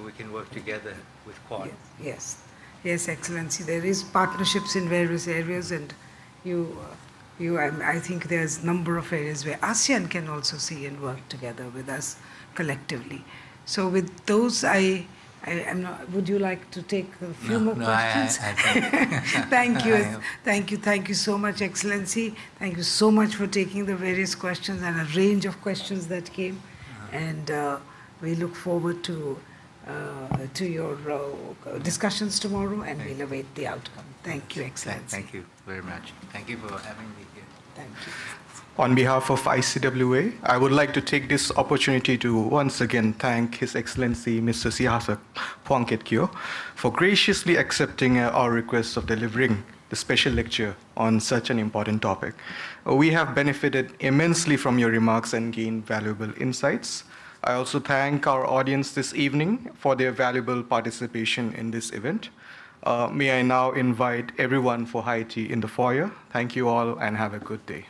we can work together with Quad. Yes, Excellency. There is partnerships in various areas, and I think there's a number of areas where ASEAN can also see and work together with us collectively. So with those, would you like to take a few more questions? Thank you so much, Excellency. Thank you so much for taking the various questions and a range of questions that came. And we look forward to your discussions tomorrow, and we'll await the outcome. Thank you, Excellency. Thank you very much. Thank you for having me here. Thank you. On behalf of ICWA, I would like to take this opportunity to once again thank His Excellency Mr. Sihasak Phuangketkeow for graciously accepting our request of delivering the special lecture on such an important topic. We have benefited immensely from your remarks and gained valuable insights. I also thank our audience this evening for their valuable participation in this event. May I now invite everyone for high tea in the foyer. Thank you all and have a good day.